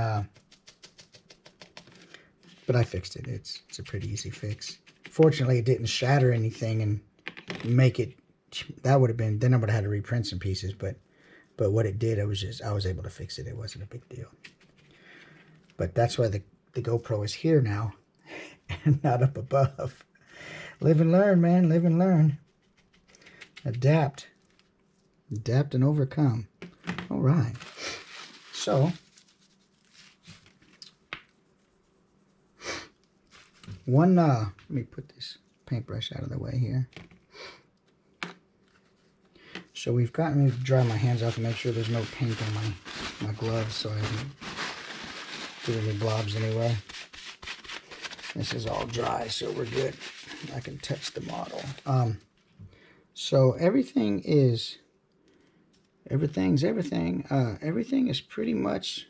but I fixed it. It's a pretty easy fix. Fortunately, it didn't shatter anything and make it. That would have been, then I would have had to reprint some pieces. But what it did, I was able to fix it. It wasn't a big deal. But that's why the GoPro is here now and not up above. Live and learn, man. Live and learn. Adapt and overcome. All right. So let me put this paintbrush out of the way here. So we've got, let me dry my hands off and make sure there's no paint on my gloves, so I haven't do any blobs anyway. This is all dry, so we're good. I can touch the model. So everything is everything is pretty much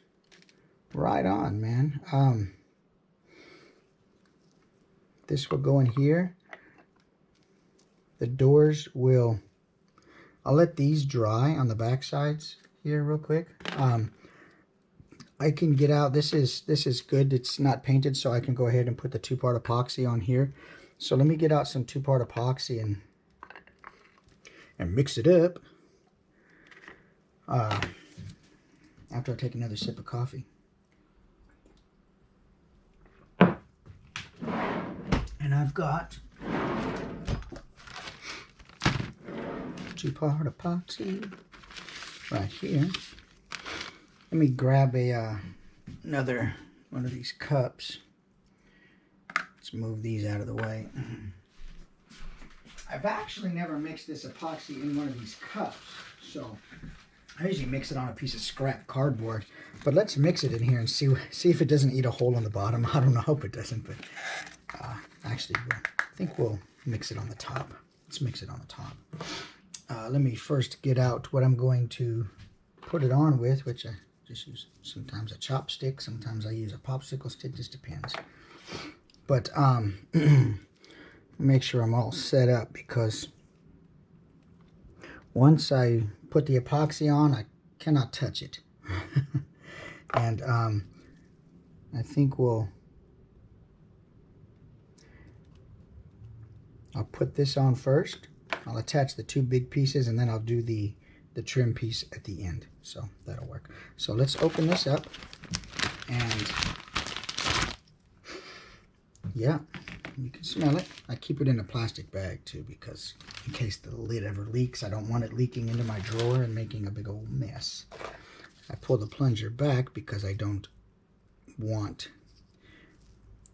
right on, man. This will go in here. The doors will, I'll let these dry on the back sides here real quick. I can get out, this is good, it's not painted, so I can go ahead and put the 2-part epoxy on here. So let me get out some 2-part epoxy and mix it up after I take another sip of coffee. And I've got 2-part epoxy right here. Let me grab another one of these cups. Let's move these out of the way. I've actually never mixed this epoxy in one of these cups, so I usually mix it on a piece of scrap cardboard. But let's mix it in here and see if it doesn't eat a hole in the bottom. I don't know, hope it doesn't, but actually I think we'll mix it on the top. Let's mix it on the top. Let me first get out what I'm going to put it on with, which I just use sometimes a chopstick, sometimes I use a popsicle stick, just depends. But make sure I'm all set up, because once I put the epoxy on, I cannot touch it. And I think I'll put this on first. I'll attach the 2 big pieces, and then I'll do the trim piece at the end. So that'll work. So let's open this up, and yeah, you can smell it. I keep it in a plastic bag too, because in case the lid ever leaks, I don't want it leaking into my drawer and making a big old mess. I pull the plunger back because I don't want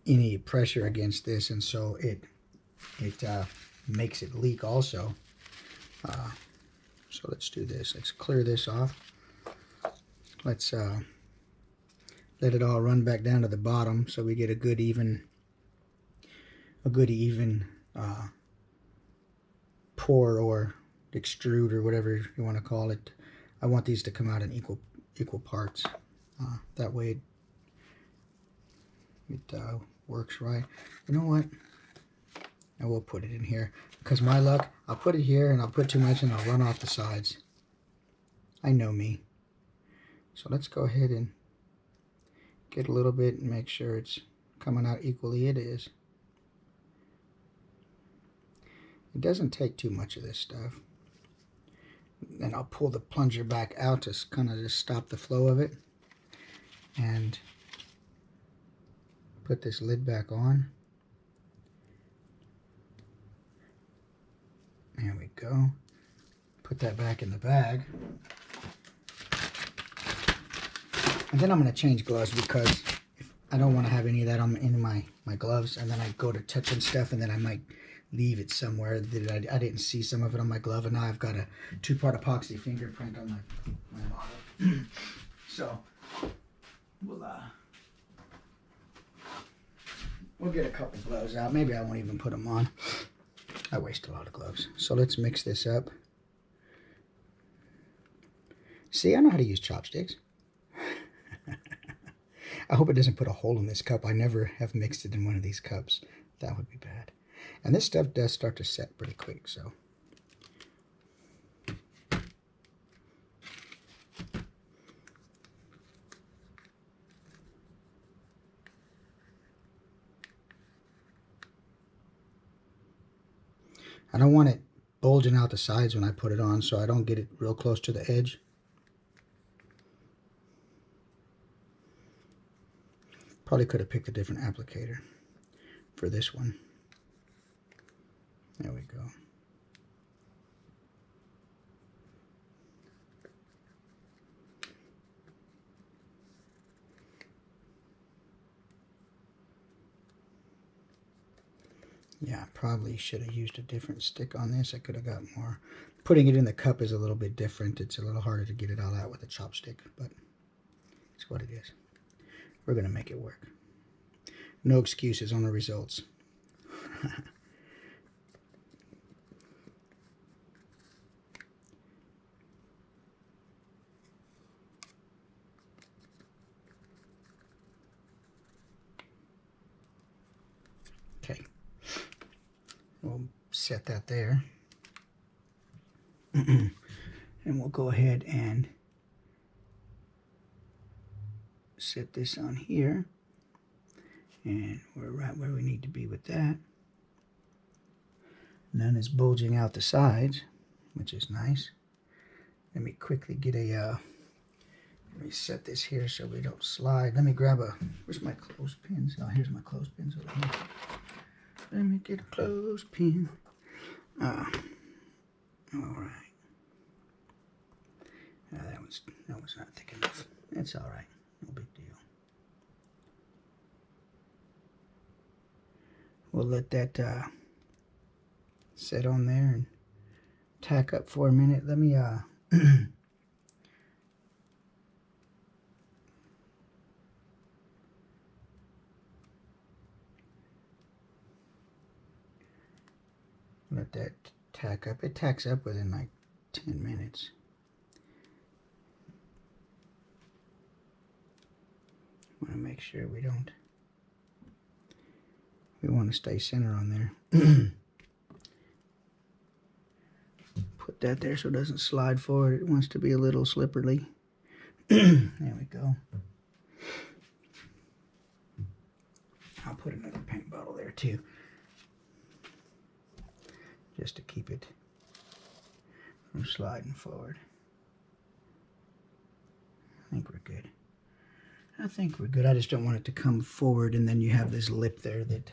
any pressure against this, and so it makes it leak also. So let's do this. Let's clear this off. Let's let it all run back down to the bottom, so we get a good even pour or extrude or whatever you want to call it. I want these to come out in equal parts. That way it works right. You know what? I will put it in here, because my luck, I'll put it here and I'll put too much and I'll run off the sides. I know me. So let's go ahead and get a little bit and make sure it's coming out equally. It is. It doesn't take too much of this stuff. Then I'll pull the plunger back out to kind of just stop the flow of it. And Put this lid back on. There we go. Put that back in the bag. And then I'm going to change gloves because I don't want to have any of that in my gloves. And then I go to touching stuff and then I might leave it somewhere that I didn't see some of it on my glove. And now I've got a 2-part epoxy fingerprint on my model. So we'll get a couple gloves out. Maybe I won't even put them on. I waste a lot of gloves. So let's mix this up. See, I know how to use chopsticks. I hope it doesn't put a hole in this cup. I never have mixed it in one of these cups. That would be bad. And this stuff does start to set pretty quick, so. I don't want it bulging out the sides when I put it on, so I don't get it real close to the edge. Probably could have picked a different applicator for this one. There we go. Yeah, probably should have used a different stick on this. I could have got more. Putting it in the cup is a little bit different. It's a little harder to get it all out with a chopstick, but it's what it is. We're going to make it work. No excuses on the results. Okay. We'll set that there. And we'll go ahead and set this on here. And we're right where we need to be with that. None is bulging out the sides, which is nice. Let me quickly get a, let me set this here so we don't slide. Let me grab a, where's my clothespins? Oh, here's my clothespins over here. Let me get a clothespin. All right. That was not thick enough. That's all right. No big deal. We'll let that sit on there and tack up for a minute. Let me let that tack up. It tacks up within like 10 minutes. Want to make sure we don't. We want to stay center on there. Put that there so it doesn't slide forward. It wants to be a little slippery. There we go. I'll put another paint bottle there too, just to keep it from sliding forward. I think we're good. I think we're good. I just don't want it to come forward and then you have this lip there that it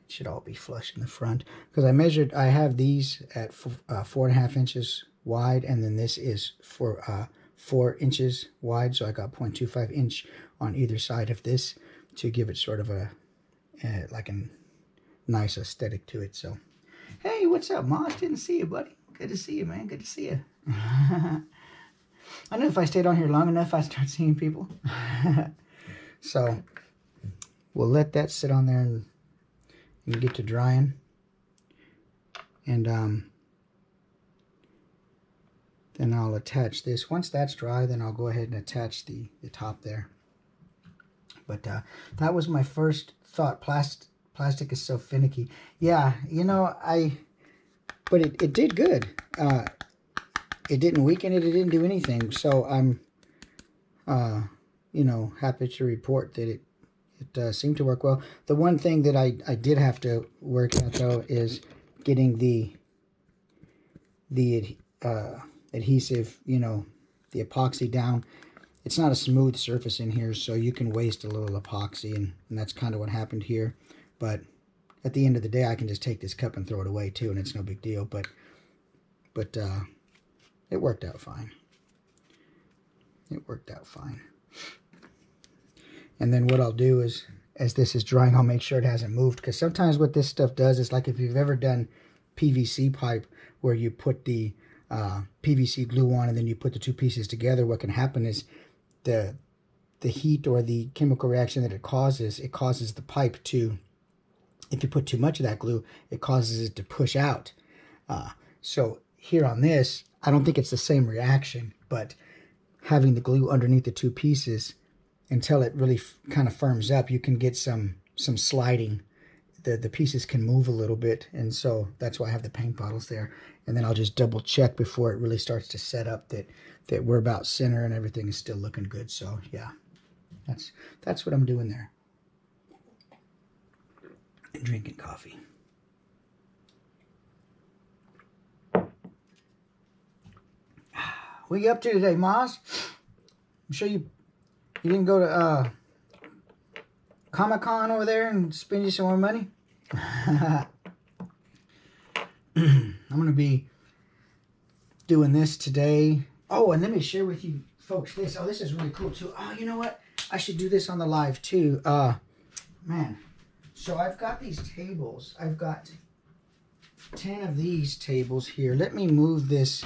should all be flush in the front. Because I have these at 4.5 inches wide, and then this is for 4 inches wide, so I got 0.25 inch on either side of this to give it sort of a like a nice aesthetic to it. So, hey, what's up, Moss? Didn't see you, buddy. Good to see you, man. Good to see you. I know if I stayed on here long enough, I'd start seeing people. So, we'll let that sit on there and get to drying. And then I'll attach this. Once that's dry, then I'll go ahead and attach the top there. But that was my first thought. Plastic is so finicky. Yeah, you know, but it did good. It didn't weaken it. It didn't do anything. So I'm, you know, happy to report that it seemed to work well. The one thing that I did have to work at, though, is getting the adhesive, you know, the epoxy down. it's not a smooth surface in here, so you can waste a little epoxy, and that's kind of what happened here. But at the end of the day, I can just take this cup and throw it away too, and it's no big deal. But it worked out fine. It worked out fine. And then what I'll do is, as this is drying, I'll make sure it hasn't moved, because sometimes what this stuff does is, like if you've ever done PVC pipe where you put the PVC glue on and then you put the two pieces together, what can happen is the heat or the chemical reaction that it causes the pipe to, if you put too much of that glue, it causes it to push out. So here on this, I don't think it's the same reaction, but having the glue underneath the two pieces until it really kind of firms up, you can get some sliding. The pieces can move a little bit, and so that's why I have the paint bottles there. And then I'll just double check before it really starts to set up that we're about center and everything is still looking good. So yeah, that's what I'm doing there. And drinking coffee. What you up to today, Moz? I'm sure you didn't go to Comic-Con over there and spend you some more money? I'm going to be doing this today. Oh, and let me share with you folks this. Oh, this is really cool too. Oh, you know what? I should do this on the live too. Man. So I've got these tables. I've got 10 of these tables here. Let me move this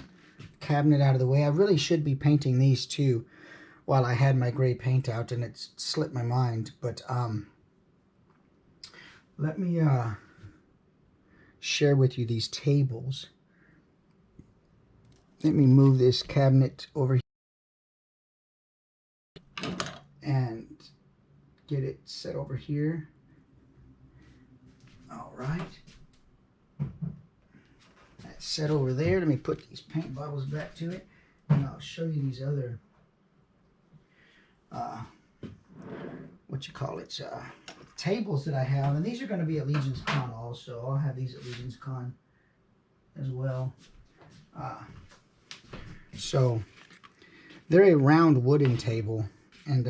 cabinet out of the way. I really should be painting these too while I had my gray paint out, and it slipped my mind. But let me share with you these tables. Let me move this cabinet over here and get it set over here. All right. That's set over there. Let me put these paint bottles back to it, and I'll show you these other tables that I have. And these are going to be at Legion's Con also. I'll have these at Legion's Con as well. So they're a round wooden table, and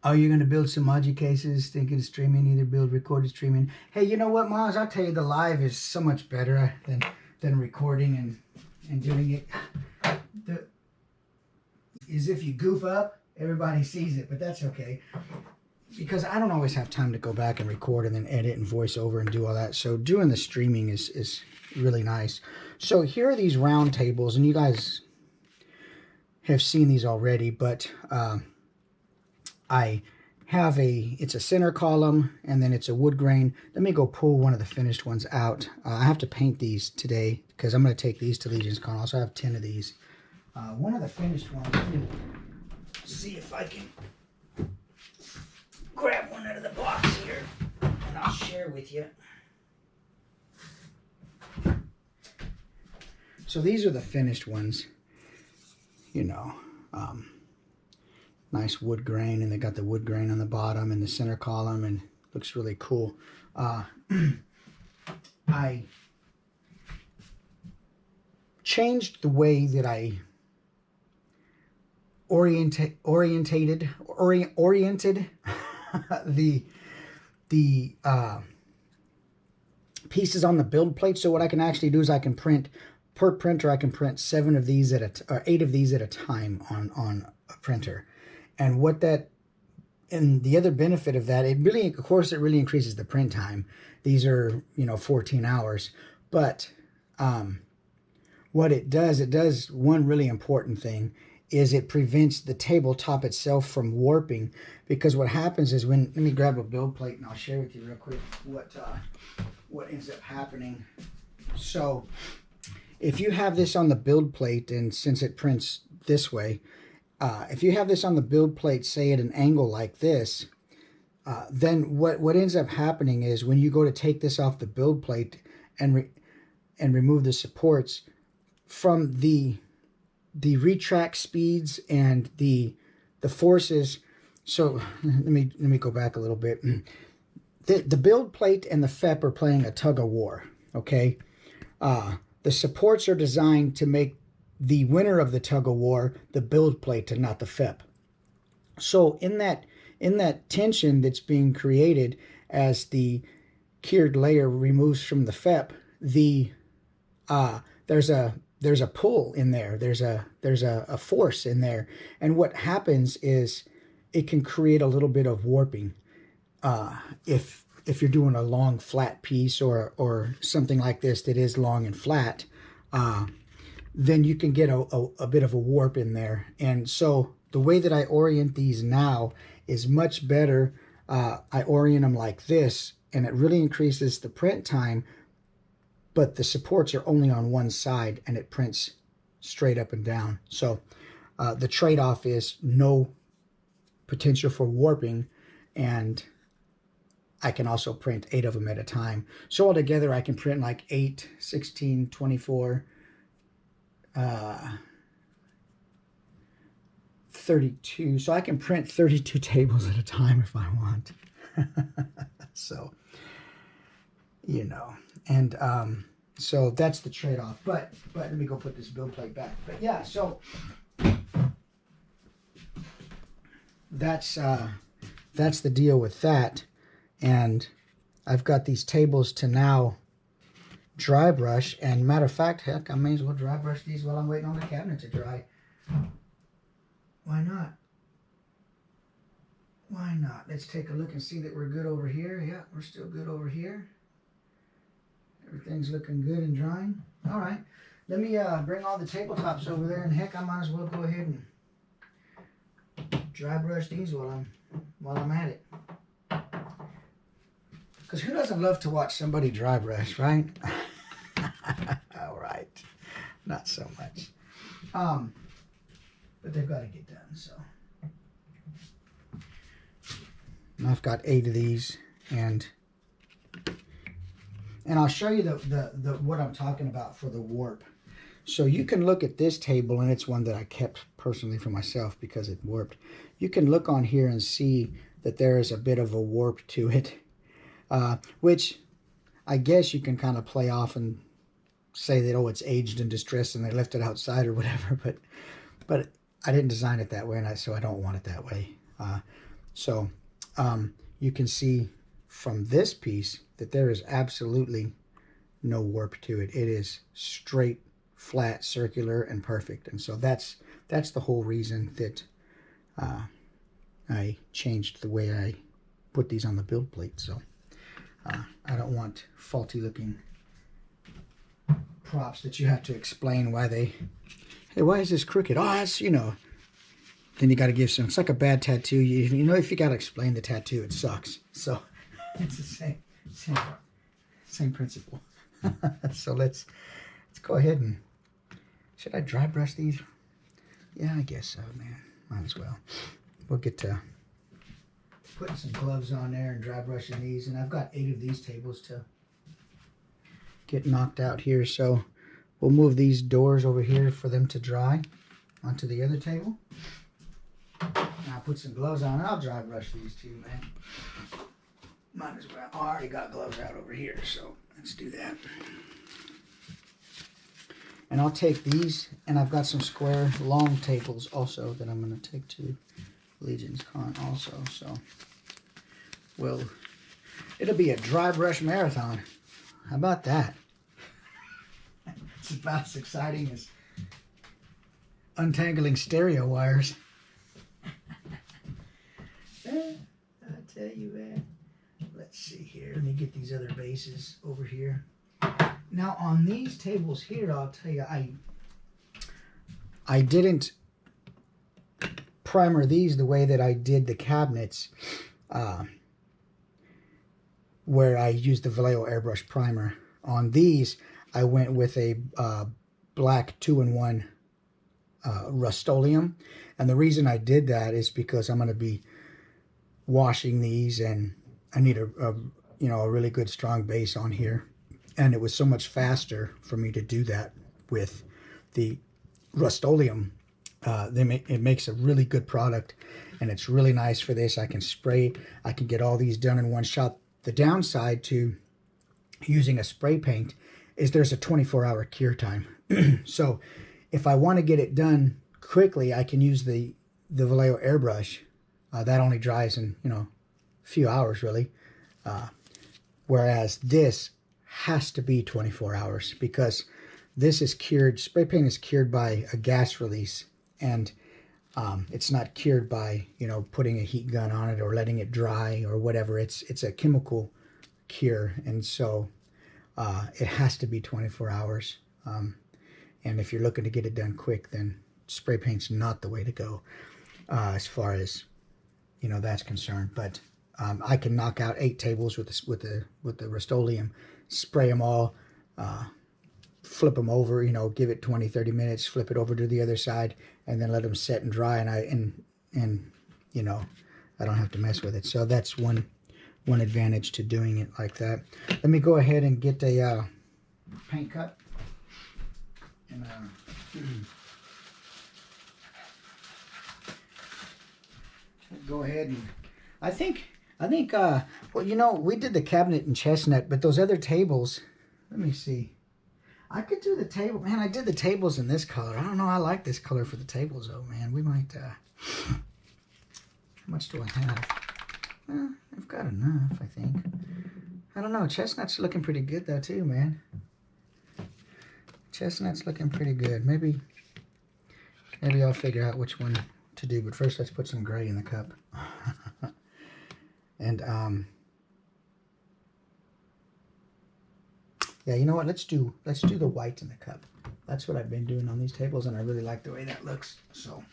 oh, you're going to build some Maji cases, thinking of streaming, either build recorded streaming. Hey, you know what, Maz? I'll tell you, the live is so much better than recording and doing it. Is if you goof up, everybody sees it, but that's okay. Because I don't always have time to go back and record and then edit and voice over and do all that. So doing the streaming is really nice. So here are these round tables, and you guys have seen these already, but I have it's a center column, and then it's a wood grain. Let me go pull one of the finished ones out. I have to paint these today because I'm going to take these to Legion's Con. I also have 10 of these. One of the finished ones, let me see if I can grab one out of the box here, and I'll share with you. So these are the finished ones, you know, nice wood grain, and they got the wood grain on the bottom and the center column, and looks really cool. I changed the way that I oriented the pieces on the build plate. So what I can actually do is I can print per printer. I can print 7 of these or 8 of these at a time on a printer. And what that, and the other benefit of that, it really increases the print time. These are, 14 hours. But what it does one really important thing is it prevents the tabletop itself from warping. Because what happens is let me grab a build plate and I'll share with you real quick what ends up happening. So if you have this on the build plate, and since it prints this way, if you have this on the build plate, say at an angle like this, then what ends up happening is when you go to take this off the build plate and remove the supports, from the retract speeds and the forces. So let me go back a little bit. The build plate and the FEP are playing a tug of war. Okay, the supports are designed to make the winner of the tug of war, the build plate and not the FEP. So in that tension that's being created as the cured layer removes from the FEP, there's a pull in there. There's a force in there, and what happens is it can create a little bit of warping. If you're doing a long flat piece or something like this that is long and flat, then you can get a bit of a warp in there. And so the way that I orient these now is much better. I orient them like this, and it really increases the print time, but the supports are only on one side, and it prints straight up and down. So the trade-off is no potential for warping, and I can also print 8 of them at a time. So altogether, I can print like 8, 16, 24, 32. So I can print 32 tables at a time if I want. So, you know, and so that's the trade-off. But let me go put this build plate back. But yeah, so that's the deal with that. And I've got these tables to now dry brush. And matter of fact, heck, I may as well dry brush these while I'm waiting on the cabinet to dry. Why not? Why not? Let's take a look and see that we're good over here. Yeah, we're still good over here. Everything's looking good and drying. All right. Let me bring all the tabletops over there, and heck, I might as well go ahead and dry brush these while I'm at it. Because who doesn't love to watch somebody dry brush, right? All right. Not so much. But they've got to get done, so. And I've got 8 of these, and I'll show you the what I'm talking about for the warp. So you can look at this table, and it's one that I kept personally for myself because it warped. You can look on here and see that there is a bit of a warp to it, which I guess you can kind of play off and say that, oh, it's aged and distressed and they left it outside or whatever, but I didn't design it that way, and so I don't want it that way. So you can see from this piece that there is absolutely no warp to it. It is straight, flat, circular, and perfect. And so that's the whole reason that I changed the way I put these on the build plate. So I don't want faulty looking props that you have to explain why hey, why is this crooked? Oh, it's, you know, then you got to give some, it's like a bad tattoo. You know, if you got to explain the tattoo, it sucks. So it's the same principle. So let's go ahead and, should I dry brush these? Yeah, I guess so, man. Might as well. We'll get to putting some gloves on there and dry brushing these. And I've got 8 of these tables to get knocked out here. So we'll move these doors over here for them to dry onto the other table. And I'll put some gloves on and I'll dry brush these too, man. Might as well. Oh, I already got gloves out over here, so let's do that. And I'll take these, and I've got some square long tables also that I'm going to take to Legion's Con also. So, well, it'll be a dry brush marathon. How about that? It's about as exciting as untangling stereo wires. I tell you, man. Let's see here. Let me get these other bases over here. Now on these tables here, I'll tell you, I didn't primer these the way that I did the cabinets, where I used the Vallejo airbrush primer. On these, I went with a black 2-in-1 Rust-Oleum, and the reason I did that is because I'm going to be washing these, and I need a really good strong base on here. And it was so much faster for me to do that with the Rust-Oleum. It makes a really good product, and it's really nice for this. I can spray, I can get all these done in one shot. The downside to using a spray paint is there's a 24-hour cure time. So If I want to get it done quickly, I can use the Vallejo airbrush. That only dries in, a few hours, really. Whereas this has to be 24 hours because this is cured. Spray paint is cured by a gas release, and it's not cured by, putting a heat gun on it or letting it dry or whatever. It's a chemical cure, and so it has to be 24 hours. And if you're looking to get it done quick, then spray paint's not the way to go as far as, that's concerned. But I can knock out 8 tables with the Rust-Oleum, spray them all, flip them over, give it 20-30 minutes, flip it over to the other side, and then let them set and dry, and I don't have to mess with it. So that's one advantage to doing it like that. Let me go ahead and get a paint cup. And go ahead and I think well, we did the cabinet in chestnut, but those other tables, let me see. I could do the table. Man, I did the tables in this color. I don't know. I like this color for the tables, though, man. We might, how much do I have? Well, I've got enough, I think. I don't know. Chestnut's looking pretty good, though, too, man. Chestnut's looking pretty good. Maybe I'll figure out which one to do. But first, let's put some gray in the cup. And, yeah, you know what? Let's do the white in the cup. That's what I've been doing on these tables, and I really like the way that looks. So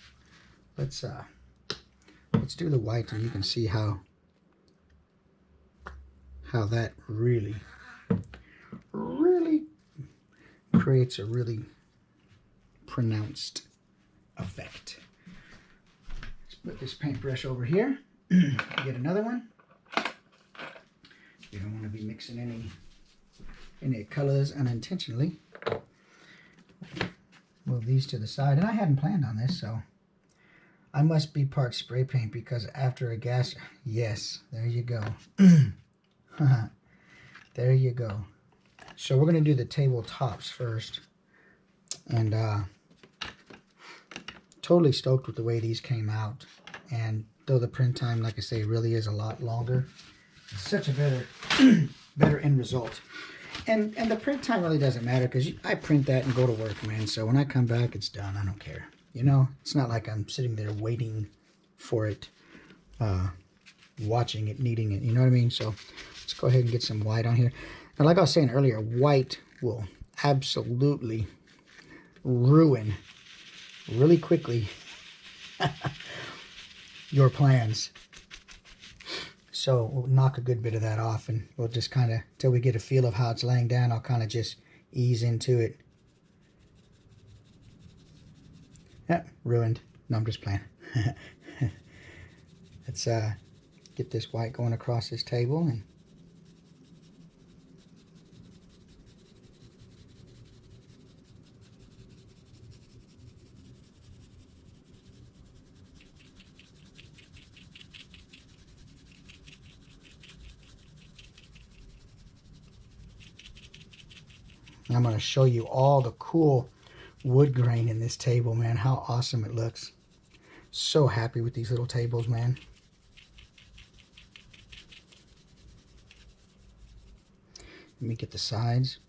let's do the white, and you can see how that really creates a really pronounced effect. Let's put this paintbrush over here. Get another one. You don't want to be mixing any colors unintentionally. Move these to the side. And I hadn't planned on this, so I must be part spray paint because after a gas... Yes, there you go. There you go. So we're going to do the tabletops first. And totally stoked with the way these came out. And though the print time, like I say, really is a lot longer, it's such a better end result. And the print time really doesn't matter because I print that and go to work, man. So when I come back, it's done. I don't care. It's not like I'm sitting there waiting for it, watching it, needing it. You know what I mean? So let's go ahead and get some white on here. Now, like I was saying earlier, white will absolutely ruin really quickly your plans. So we'll knock a good bit of that off, and we'll just kind of, till we get a feel of how it's laying down, I'll kind of just ease into it. Yeah, ruined. No, I'm just playing. Let's get this white going across this table. And I'm going to show you all the cool wood grain in this table, man. How awesome it looks. So happy with these little tables, man. Let me get the sides.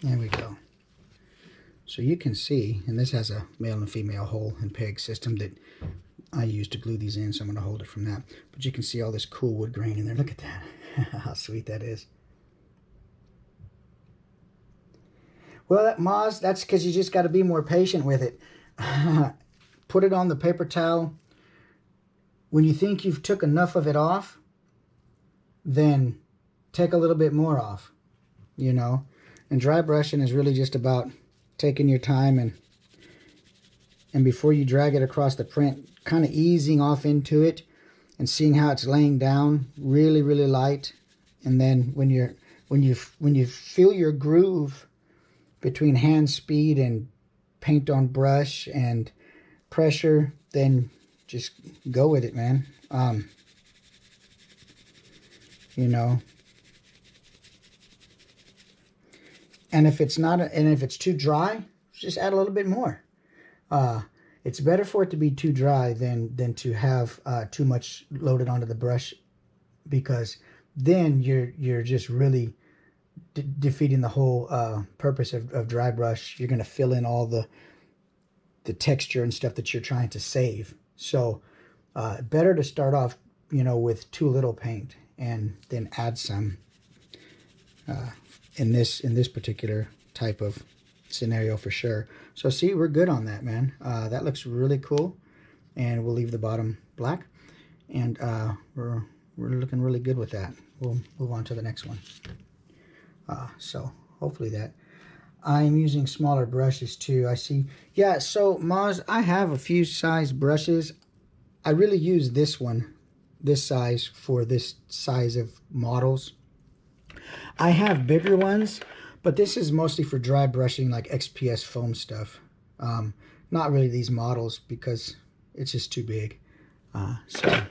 There we go. So you can see, and this has a male and female hole and peg system that I use to glue these in, so I'm going to hold it from that. But you can see all this cool wood grain in there. Look at that. How sweet that is. Well, that moss, that's because you just got to be more patient with it. Put it on the paper towel. When you think you've took enough of it off, then take a little bit more off, And dry brushing is really just about taking your time and before you drag it across the print, kind of easing off into it and seeing how it's laying down really, really light. And then when you feel your groove between hand speed and paint on brush and pressure, then just go with it, man. You know, and if it's not, and if it's too dry, just add a little bit more. It's better for it to be too dry than to have too much loaded onto the brush, because then you're just really defeating the whole purpose of dry brush. You're going to fill in all the texture and stuff that you're trying to save. So better to start off, you know, with too little paint and then add some in this particular type of scenario for sure. So see, we're good on that, man. That looks really cool, and we'll leave the bottom black, and we're looking really good with that. We'll move on to the next one. So hopefully that. I'm using smaller brushes too, I see. Yeah, so Maz, I have a few size brushes. I really use this one, this size, for this size of models. I have bigger ones, but this is mostly for dry brushing, like XPS foam stuff. Not really these models, because it's just too big. So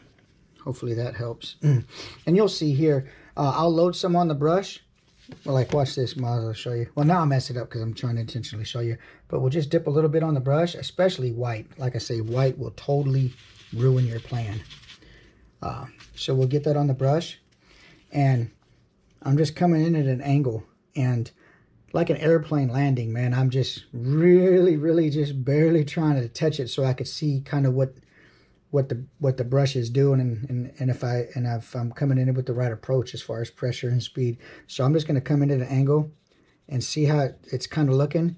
hopefully that helps. And you'll see here, I'll load some on the brush. Well, like, watch this, Maz, I'll show you. Well, now I mess it up because I'm trying to intentionally show you. But we'll just dip a little bit on the brush, especially white. Like I say, white will totally ruin your plan. So we'll get that on the brush. And I'm just coming in at an angle. And like an airplane landing, man, I'm just really just barely trying to touch it so I could see kind of what the brush is doing, and if I'm coming in with the right approach as far as pressure and speed. So I'm just going to come in at an angle and see how it's kind of looking,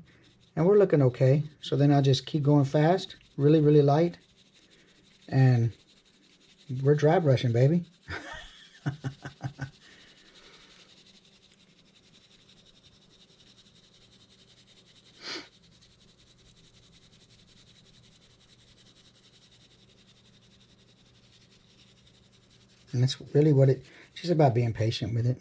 and we're looking okay. So then I'll just keep going fast, really light, and we're dry brushing, baby. And that's really what it's just about, being patient with it.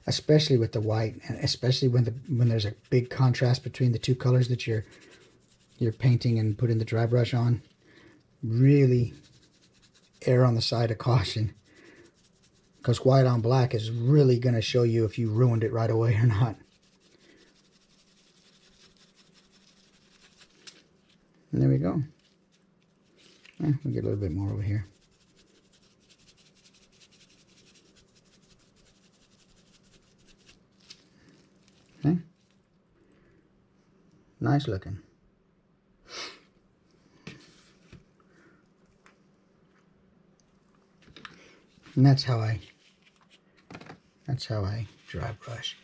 Especially with the white, and especially when there's a big contrast between the two colors that you're painting and putting the dry brush on. Really err on the side of caution, because white on black is really going to show you if you ruined it right away or not. And there we go. We'll get a little bit more over here. Okay. Nice looking. And that's how I dry brush.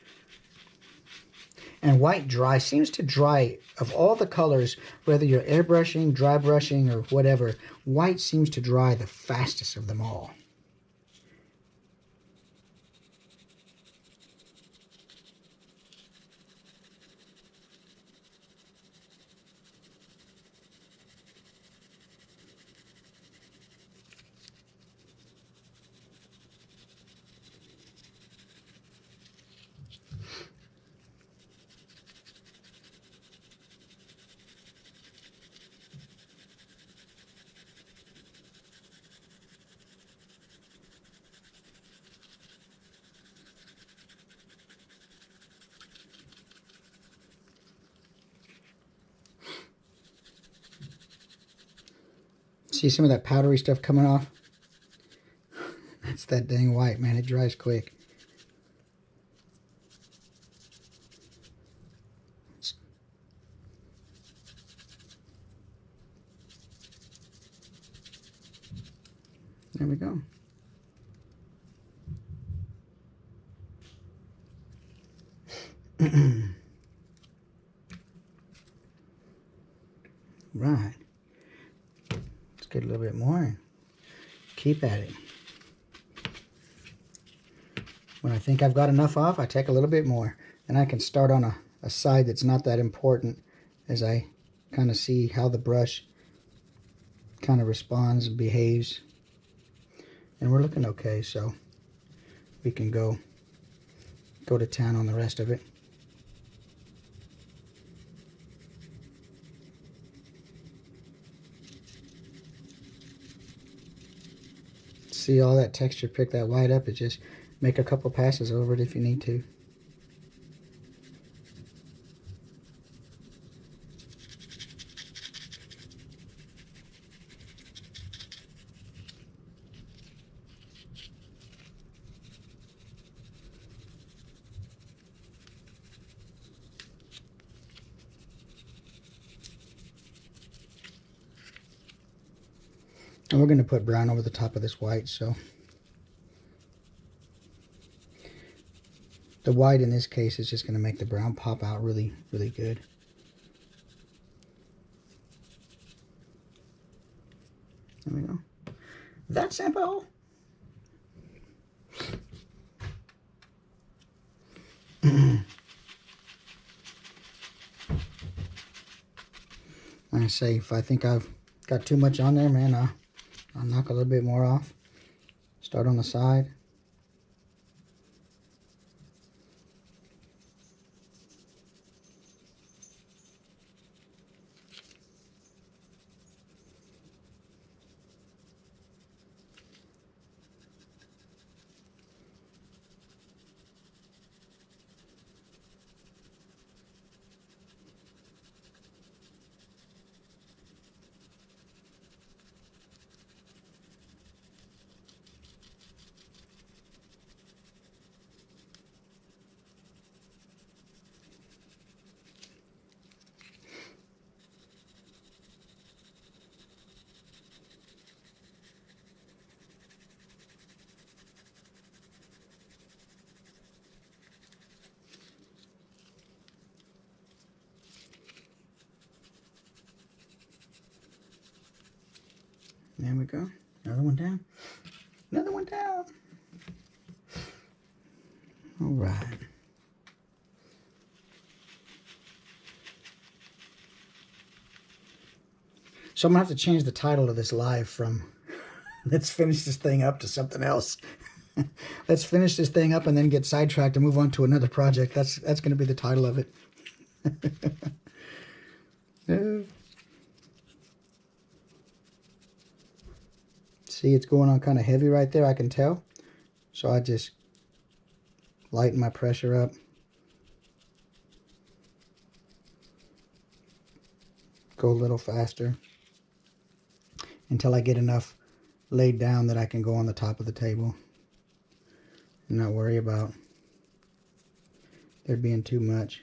And white dry seems to dry, of all the colors, whether you're airbrushing, dry brushing, or whatever, white seems to dry the fastest of them all. See some of that powdery stuff coming off? That's that dang white, man. It dries quick. There we go. Right. Let's get a little bit more. Keep at it. When I think I've got enough off, I take a little bit more. And I can start on a side that's not that important, as I kind of see how the brush kind of responds and behaves. And we're looking okay, so we can go to town on the rest of it. See all that texture, pick that white up. It just make a couple passes over it if you need to. And we're going to put brown over the top of this white, so the white in this case is just going to make the brown pop out really, really good. There we go. That simple. Like I say, if I think I've got too much on there, man, I'll knock a little bit more off. Start on the side. There we go. Another one down. Another one down. All right. So I'm going to have to change the title of this live from let's finish this thing up to something else. Let's finish this thing up and then get sidetracked and move on to another project. That's going to be the title of it. See, it's going on kind of heavy right there, I can tell. So I just lighten my pressure up. Go a little faster until I get enough laid down that I can go on the top of the table and not worry about there being too much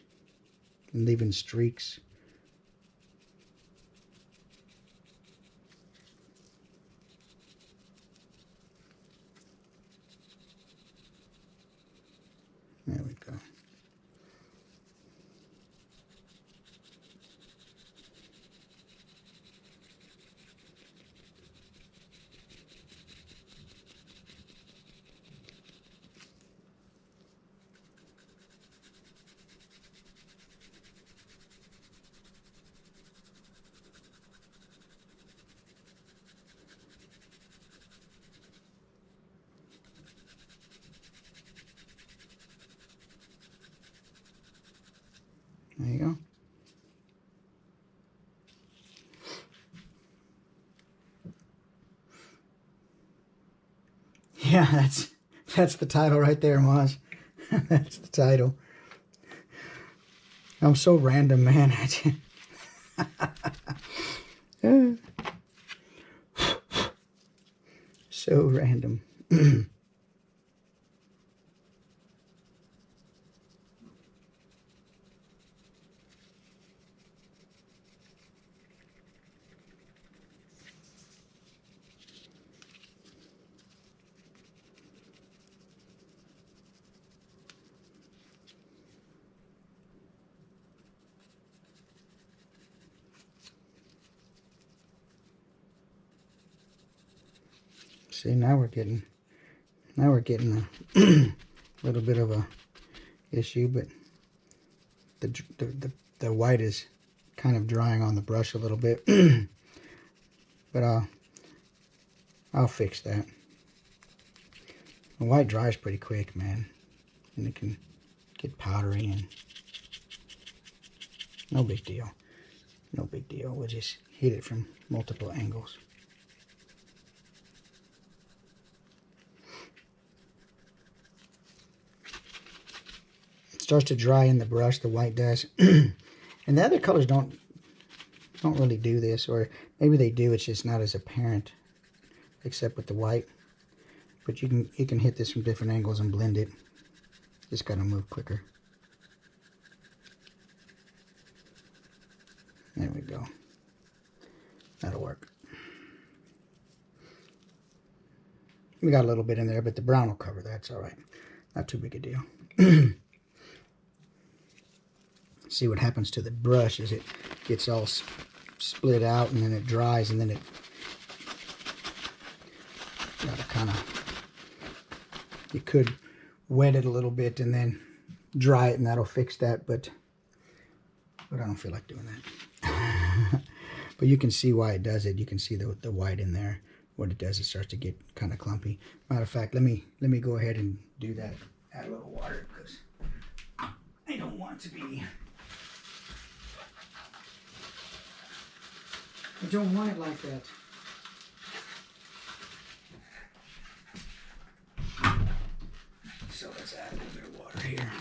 and leaving streaks. There we go. There you go. Yeah, that's the title right there, Maz. That's the title. I'm so random, man. So random. See, now we're getting a little bit of a issue, but the white is kind of drying on the brush a little bit. But I'll fix that. The white dries pretty quick, man. And it can get powdery and no big deal. No big deal. We'll just hit it from multiple angles. It starts to dry in the brush, the white does. And the other colors don't really do this, or maybe they do, it's just not as apparent except with the white. But you can hit this from different angles and blend it. Just gotta move quicker. There we go. That'll work. We got a little bit in there, but the brown will cover that. It's all right. Not too big a deal. See what happens to the brush is it gets all split out, and then it dries, and then it gotta kind of, you could wet it a little bit and then dry it, and that'll fix that, but I don't feel like doing that. But you can see why it does it. You can see the white in there. What it does, it starts to get kind of clumpy. Matter of fact, let me go ahead and do that. Add a little water because I don't want it to be. I don't want it like that. So let's add a little bit of water here.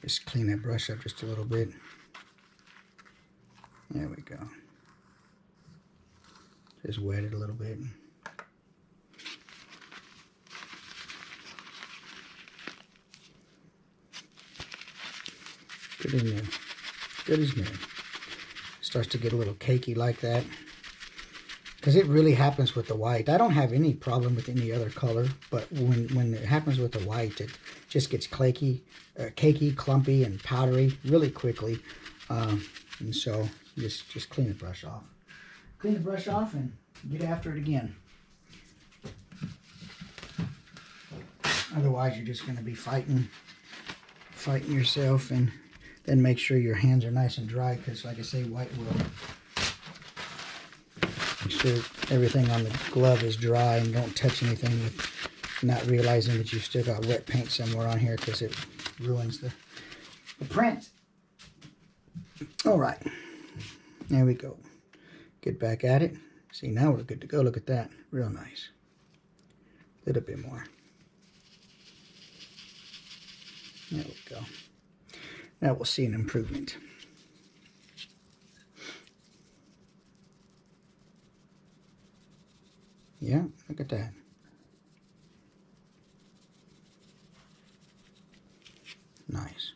Just clean that brush up just a little bit. There we go. Just wet it a little bit. Good as new. Good as new. Starts to get a little cakey like that. Because it really happens with the white. I don't have any problem with any other color, but when it happens with the white, it just gets cakey, clumpy, and powdery really quickly. And so just clean the brush off. Clean the brush off and get after it again. Otherwise, you're just going to be fighting yourself, and then make sure your hands are nice and dry, because like I say, white will. Make sure everything on the glove is dry and don't touch anything with not realizing that you've still got wet paint somewhere on here, because it ruins the print. All right, there we go. Get back at it. See, now we're good to go. Look at that, real nice. A little bit more. There we go. Now we'll see an improvement. Yeah, look at that. Nice.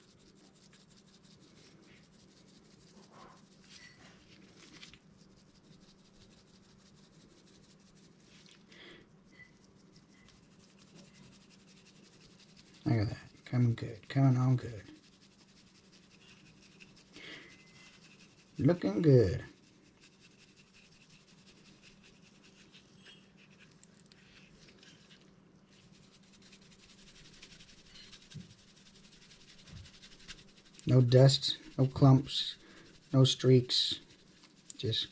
Look at that. Coming good. Coming on good. Looking good. No dust, no clumps, no streaks. Just,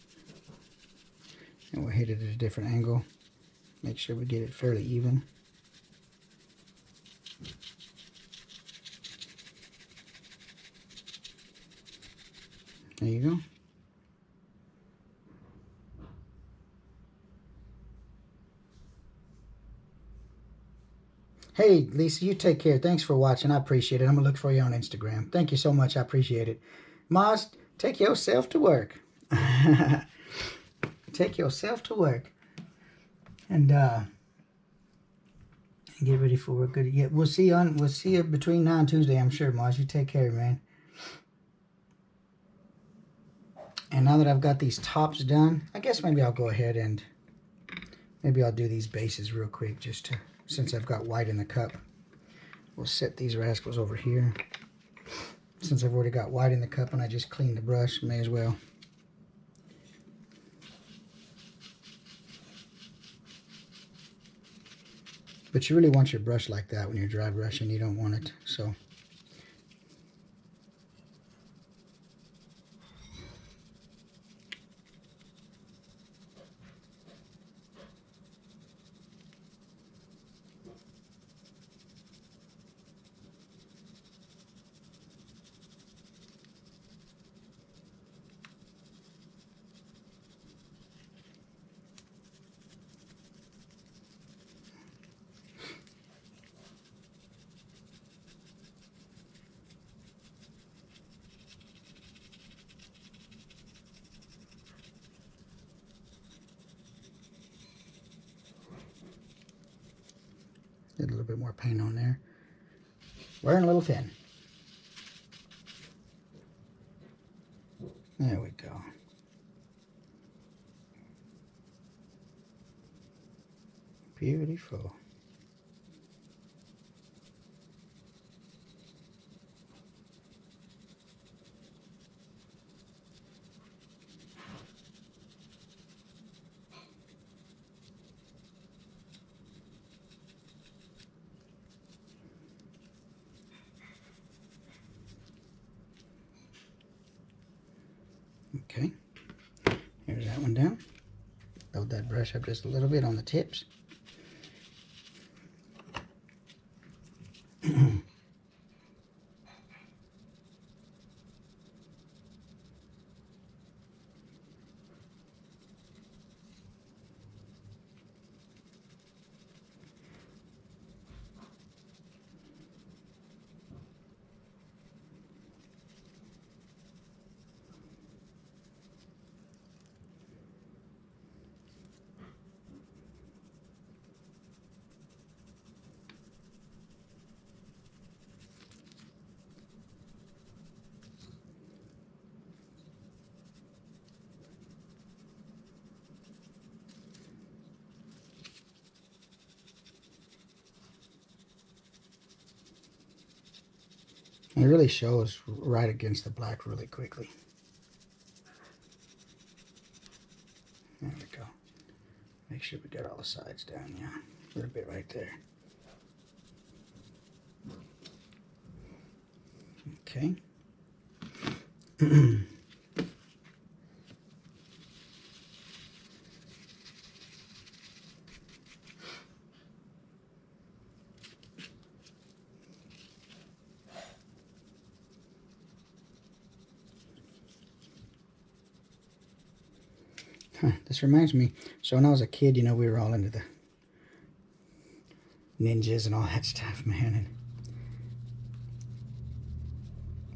and we'll hit it at a different angle. Make sure we get it fairly even. There you go. Hey, Lisa, you take care. Thanks for watching. I appreciate it. I'm going to look for you on Instagram. Thank you so much. I appreciate it. Maz, take yourself to work. Take yourself to work. And get ready for work. Good. Yeah, we'll see you between now and Tuesday, I'm sure, Maz. You take care, man. And now that I've got these tops done, I guess maybe I'll go ahead and maybe I'll do these bases real quick, just to, since I've got white in the cup. We'll set these rascals over here. Since I've already got white in the cup and I just cleaned the brush, may as well. But you really want your brush like that when you're dry brushing. You don't want it so Get a little bit more paint on there. Wearing a little thin. There we go. Beautiful. Okay, here's that one down. Load that brush up just a little bit on the tips. It really shows right against the black really quickly. There we go. Make sure we get all the sides down, yeah. A little bit right there. Okay. This reminds me, so when I was a kid, you know, we were all into the ninjas and all that stuff, man. And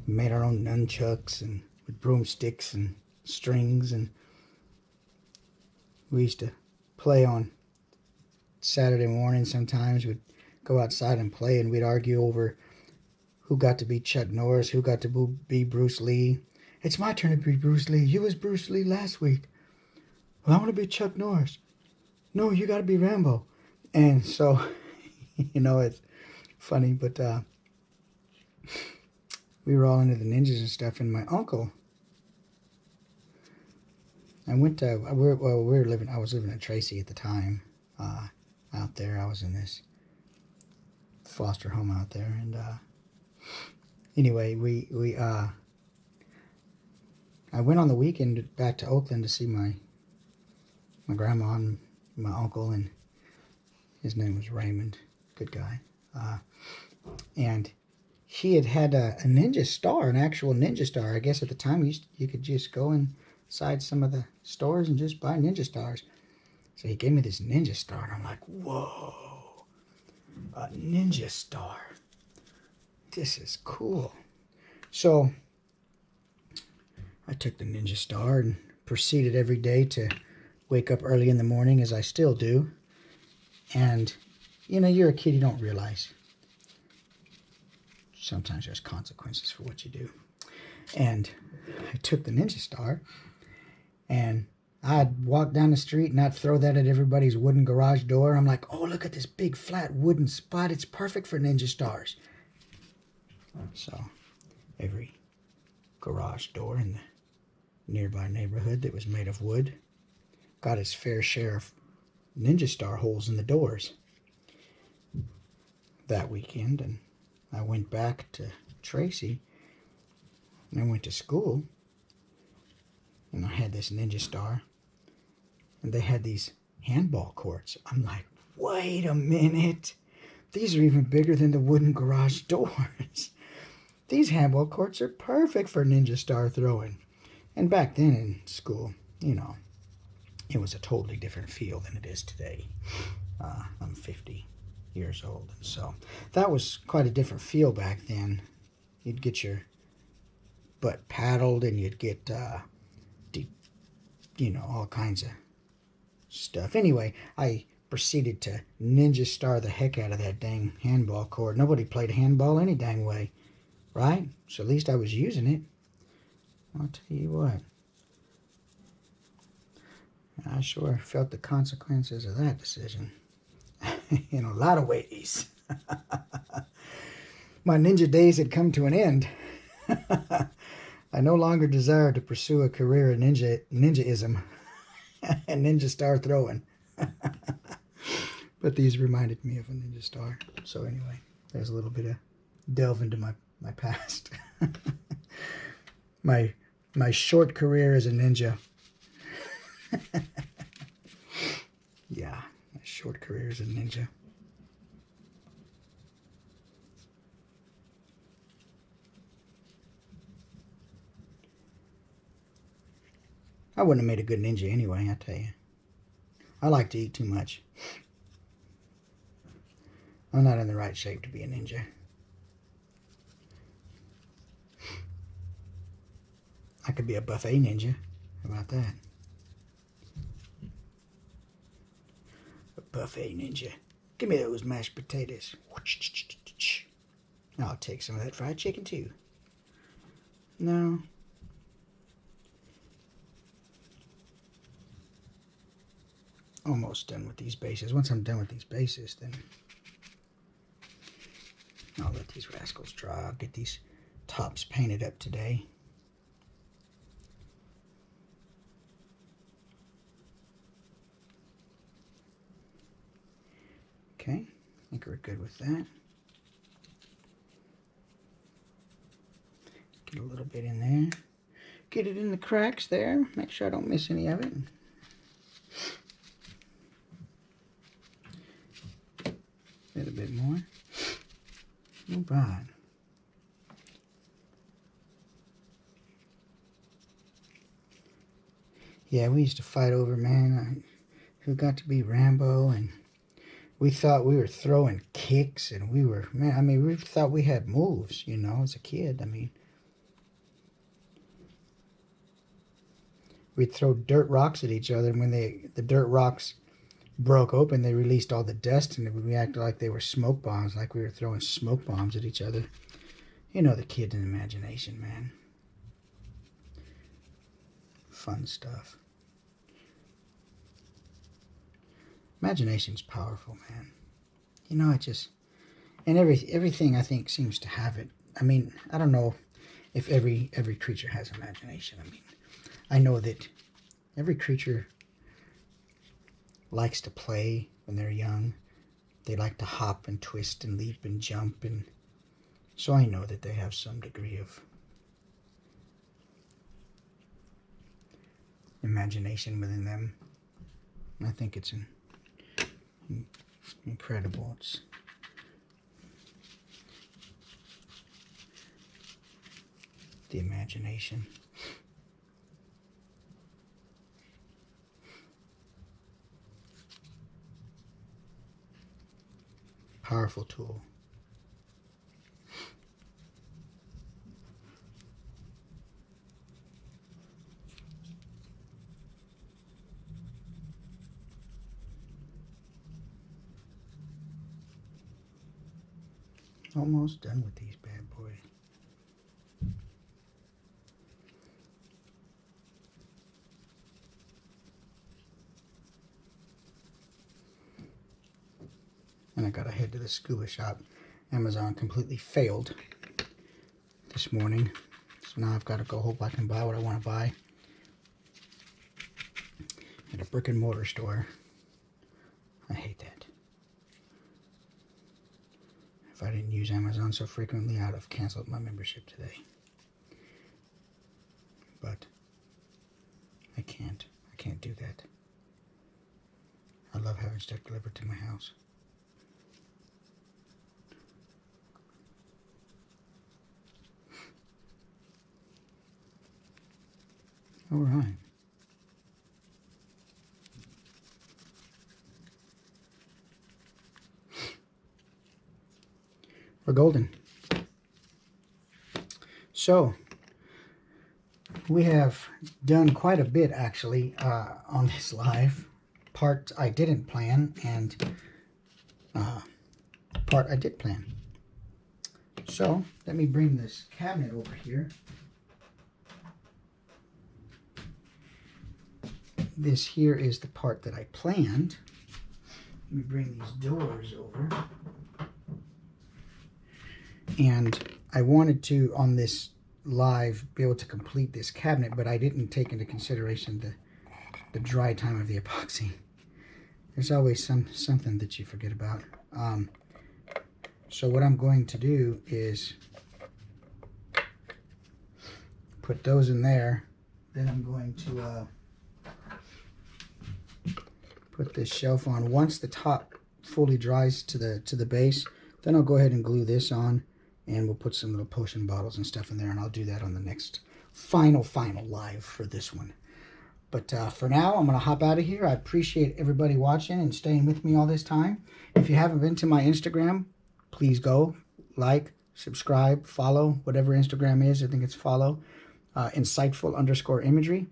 we made our own nunchucks and with broomsticks and strings, and we used to play on Saturday morning. Sometimes we'd go outside and play, and we'd argue over who got to be Chuck Norris, who got to be Bruce Lee. It's my turn to be Bruce Lee. You was Bruce Lee last week. Well, I want to be Chuck Norris. No, you got to be Rambo. And so, you know, it's funny, but we were all into the ninjas and stuff. And my uncle, I was living in Tracy at the time, out there. I was in this foster home out there. And anyway, I went on the weekend back to Oakland to see my grandma and my uncle, and his name was Raymond, good guy. And he had a ninja star, an actual ninja star. I guess at the time you could just go inside some of the stores and just buy ninja stars. So he gave me this ninja star, and I'm like, whoa, a ninja star. This is cool. So I took the ninja star and proceeded every day to wake up early in the morning, as I still do. And, you know, you're a kid, you don't realize sometimes there's consequences for what you do. And I took the ninja star, and I'd walk down the street and I'd throw that at everybody's wooden garage door. I'm like, oh, look at this big flat wooden spot. It's perfect for ninja stars. So every garage door in the nearby neighborhood that was made of wood got its fair share of ninja star holes in the doors that weekend. And I went back to Tracy, and I went to school, and I had this ninja star, and they had these handball courts. I'm like, wait a minute, these are even bigger than the wooden garage doors. These handball courts are perfect for ninja star throwing. And back then in school, you know, it was a totally different feel than it is today. I'm 50 years old, and so that was quite a different feel back then. You'd get your butt paddled, and you'd get, you know, all kinds of stuff. Anyway, I proceeded to ninja star the heck out of that dang handball court. Nobody played handball any dang way, right? So at least I was using it. I'll tell you what. I sure felt the consequences of that decision in a lot of ways. My ninja days had come to an end. I no longer desired to pursue a career in ninjaism and ninja star throwing. But these reminded me of a ninja star. So anyway, there's a little bit of delve into my past. my short career as a ninja. Yeah, my short career as a ninja. I wouldn't have made a good ninja anyway, I tell you. I like to eat too much. I'm not in the right shape to be a ninja. I could be a buffet ninja. How about that? A buffet ninja. Give me those mashed potatoes. I'll take some of that fried chicken too. No. Almost done with these bases. Once I'm done with these bases, then I'll let these rascals dry. I'll get these tops painted up today. Okay, I think we're good with that. Get a little bit in there. Get it in the cracks there. Make sure I don't miss any of it. A little bit more. Move on. Yeah, we used to fight over, man, who got to be Rambo, and we thought we were throwing kicks, and we were, man, I mean, we thought we had moves, you know, as a kid. I mean, we'd throw dirt rocks at each other, and when the dirt rocks broke open, they released all the dust, and we acted like they were smoke bombs, like we were throwing smoke bombs at each other. You know, the kid in imagination, man. Fun stuff. Imagination's powerful, man. You know, it just, and everything I think seems to have it. I mean, I don't know if every creature has imagination. I mean, I know that every creature likes to play when they're young. They like to hop and twist and leap and jump, and so I know that they have some degree of imagination within them. And I think it's incredible. It's the imagination. Powerful tool. Almost done with these bad boys. And I gotta head to the scuba shop. Amazon completely failed this morning. So now I've got to go hope I can buy what I want to buy at a brick and mortar store. I hate that. If I didn't use Amazon so frequently, I'd have canceled my membership today. But I can't. I can't do that. I love having stuff delivered to my house. All right. We're golden. So, we have done quite a bit actually on this live. part I didn't plan and part I did plan. So let me bring this cabinet over here. This here is the part that I planned. Let me bring these doors over. And I wanted to, on this live, be able to complete this cabinet, but I didn't take into consideration the dry time of the epoxy. There's always something that you forget about. So what I'm going to do is put those in there. Then I'm going to put this shelf on. Once the top fully dries to the base, then I'll go ahead and glue this on, and we'll put some little potion bottles and stuff in there, and I'll do that on the next final live for this one. But for now, I'm going to hop out of here. I appreciate everybody watching and staying with me all this time. If you haven't been to my Instagram, please go, like, subscribe, follow, whatever Instagram is. I think it's follow, insightful_imagery.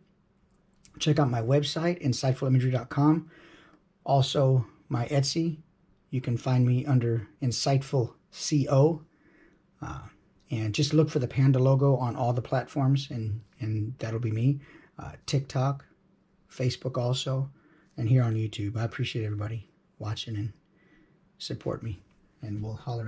Check out my website, insightfulimagery.com. Also, my Etsy. You can find me under Insightful CO. And just look for the panda logo on all the platforms, and that'll be me. TikTok, Facebook also, and here on YouTube. I appreciate everybody watching and support me, and we'll holler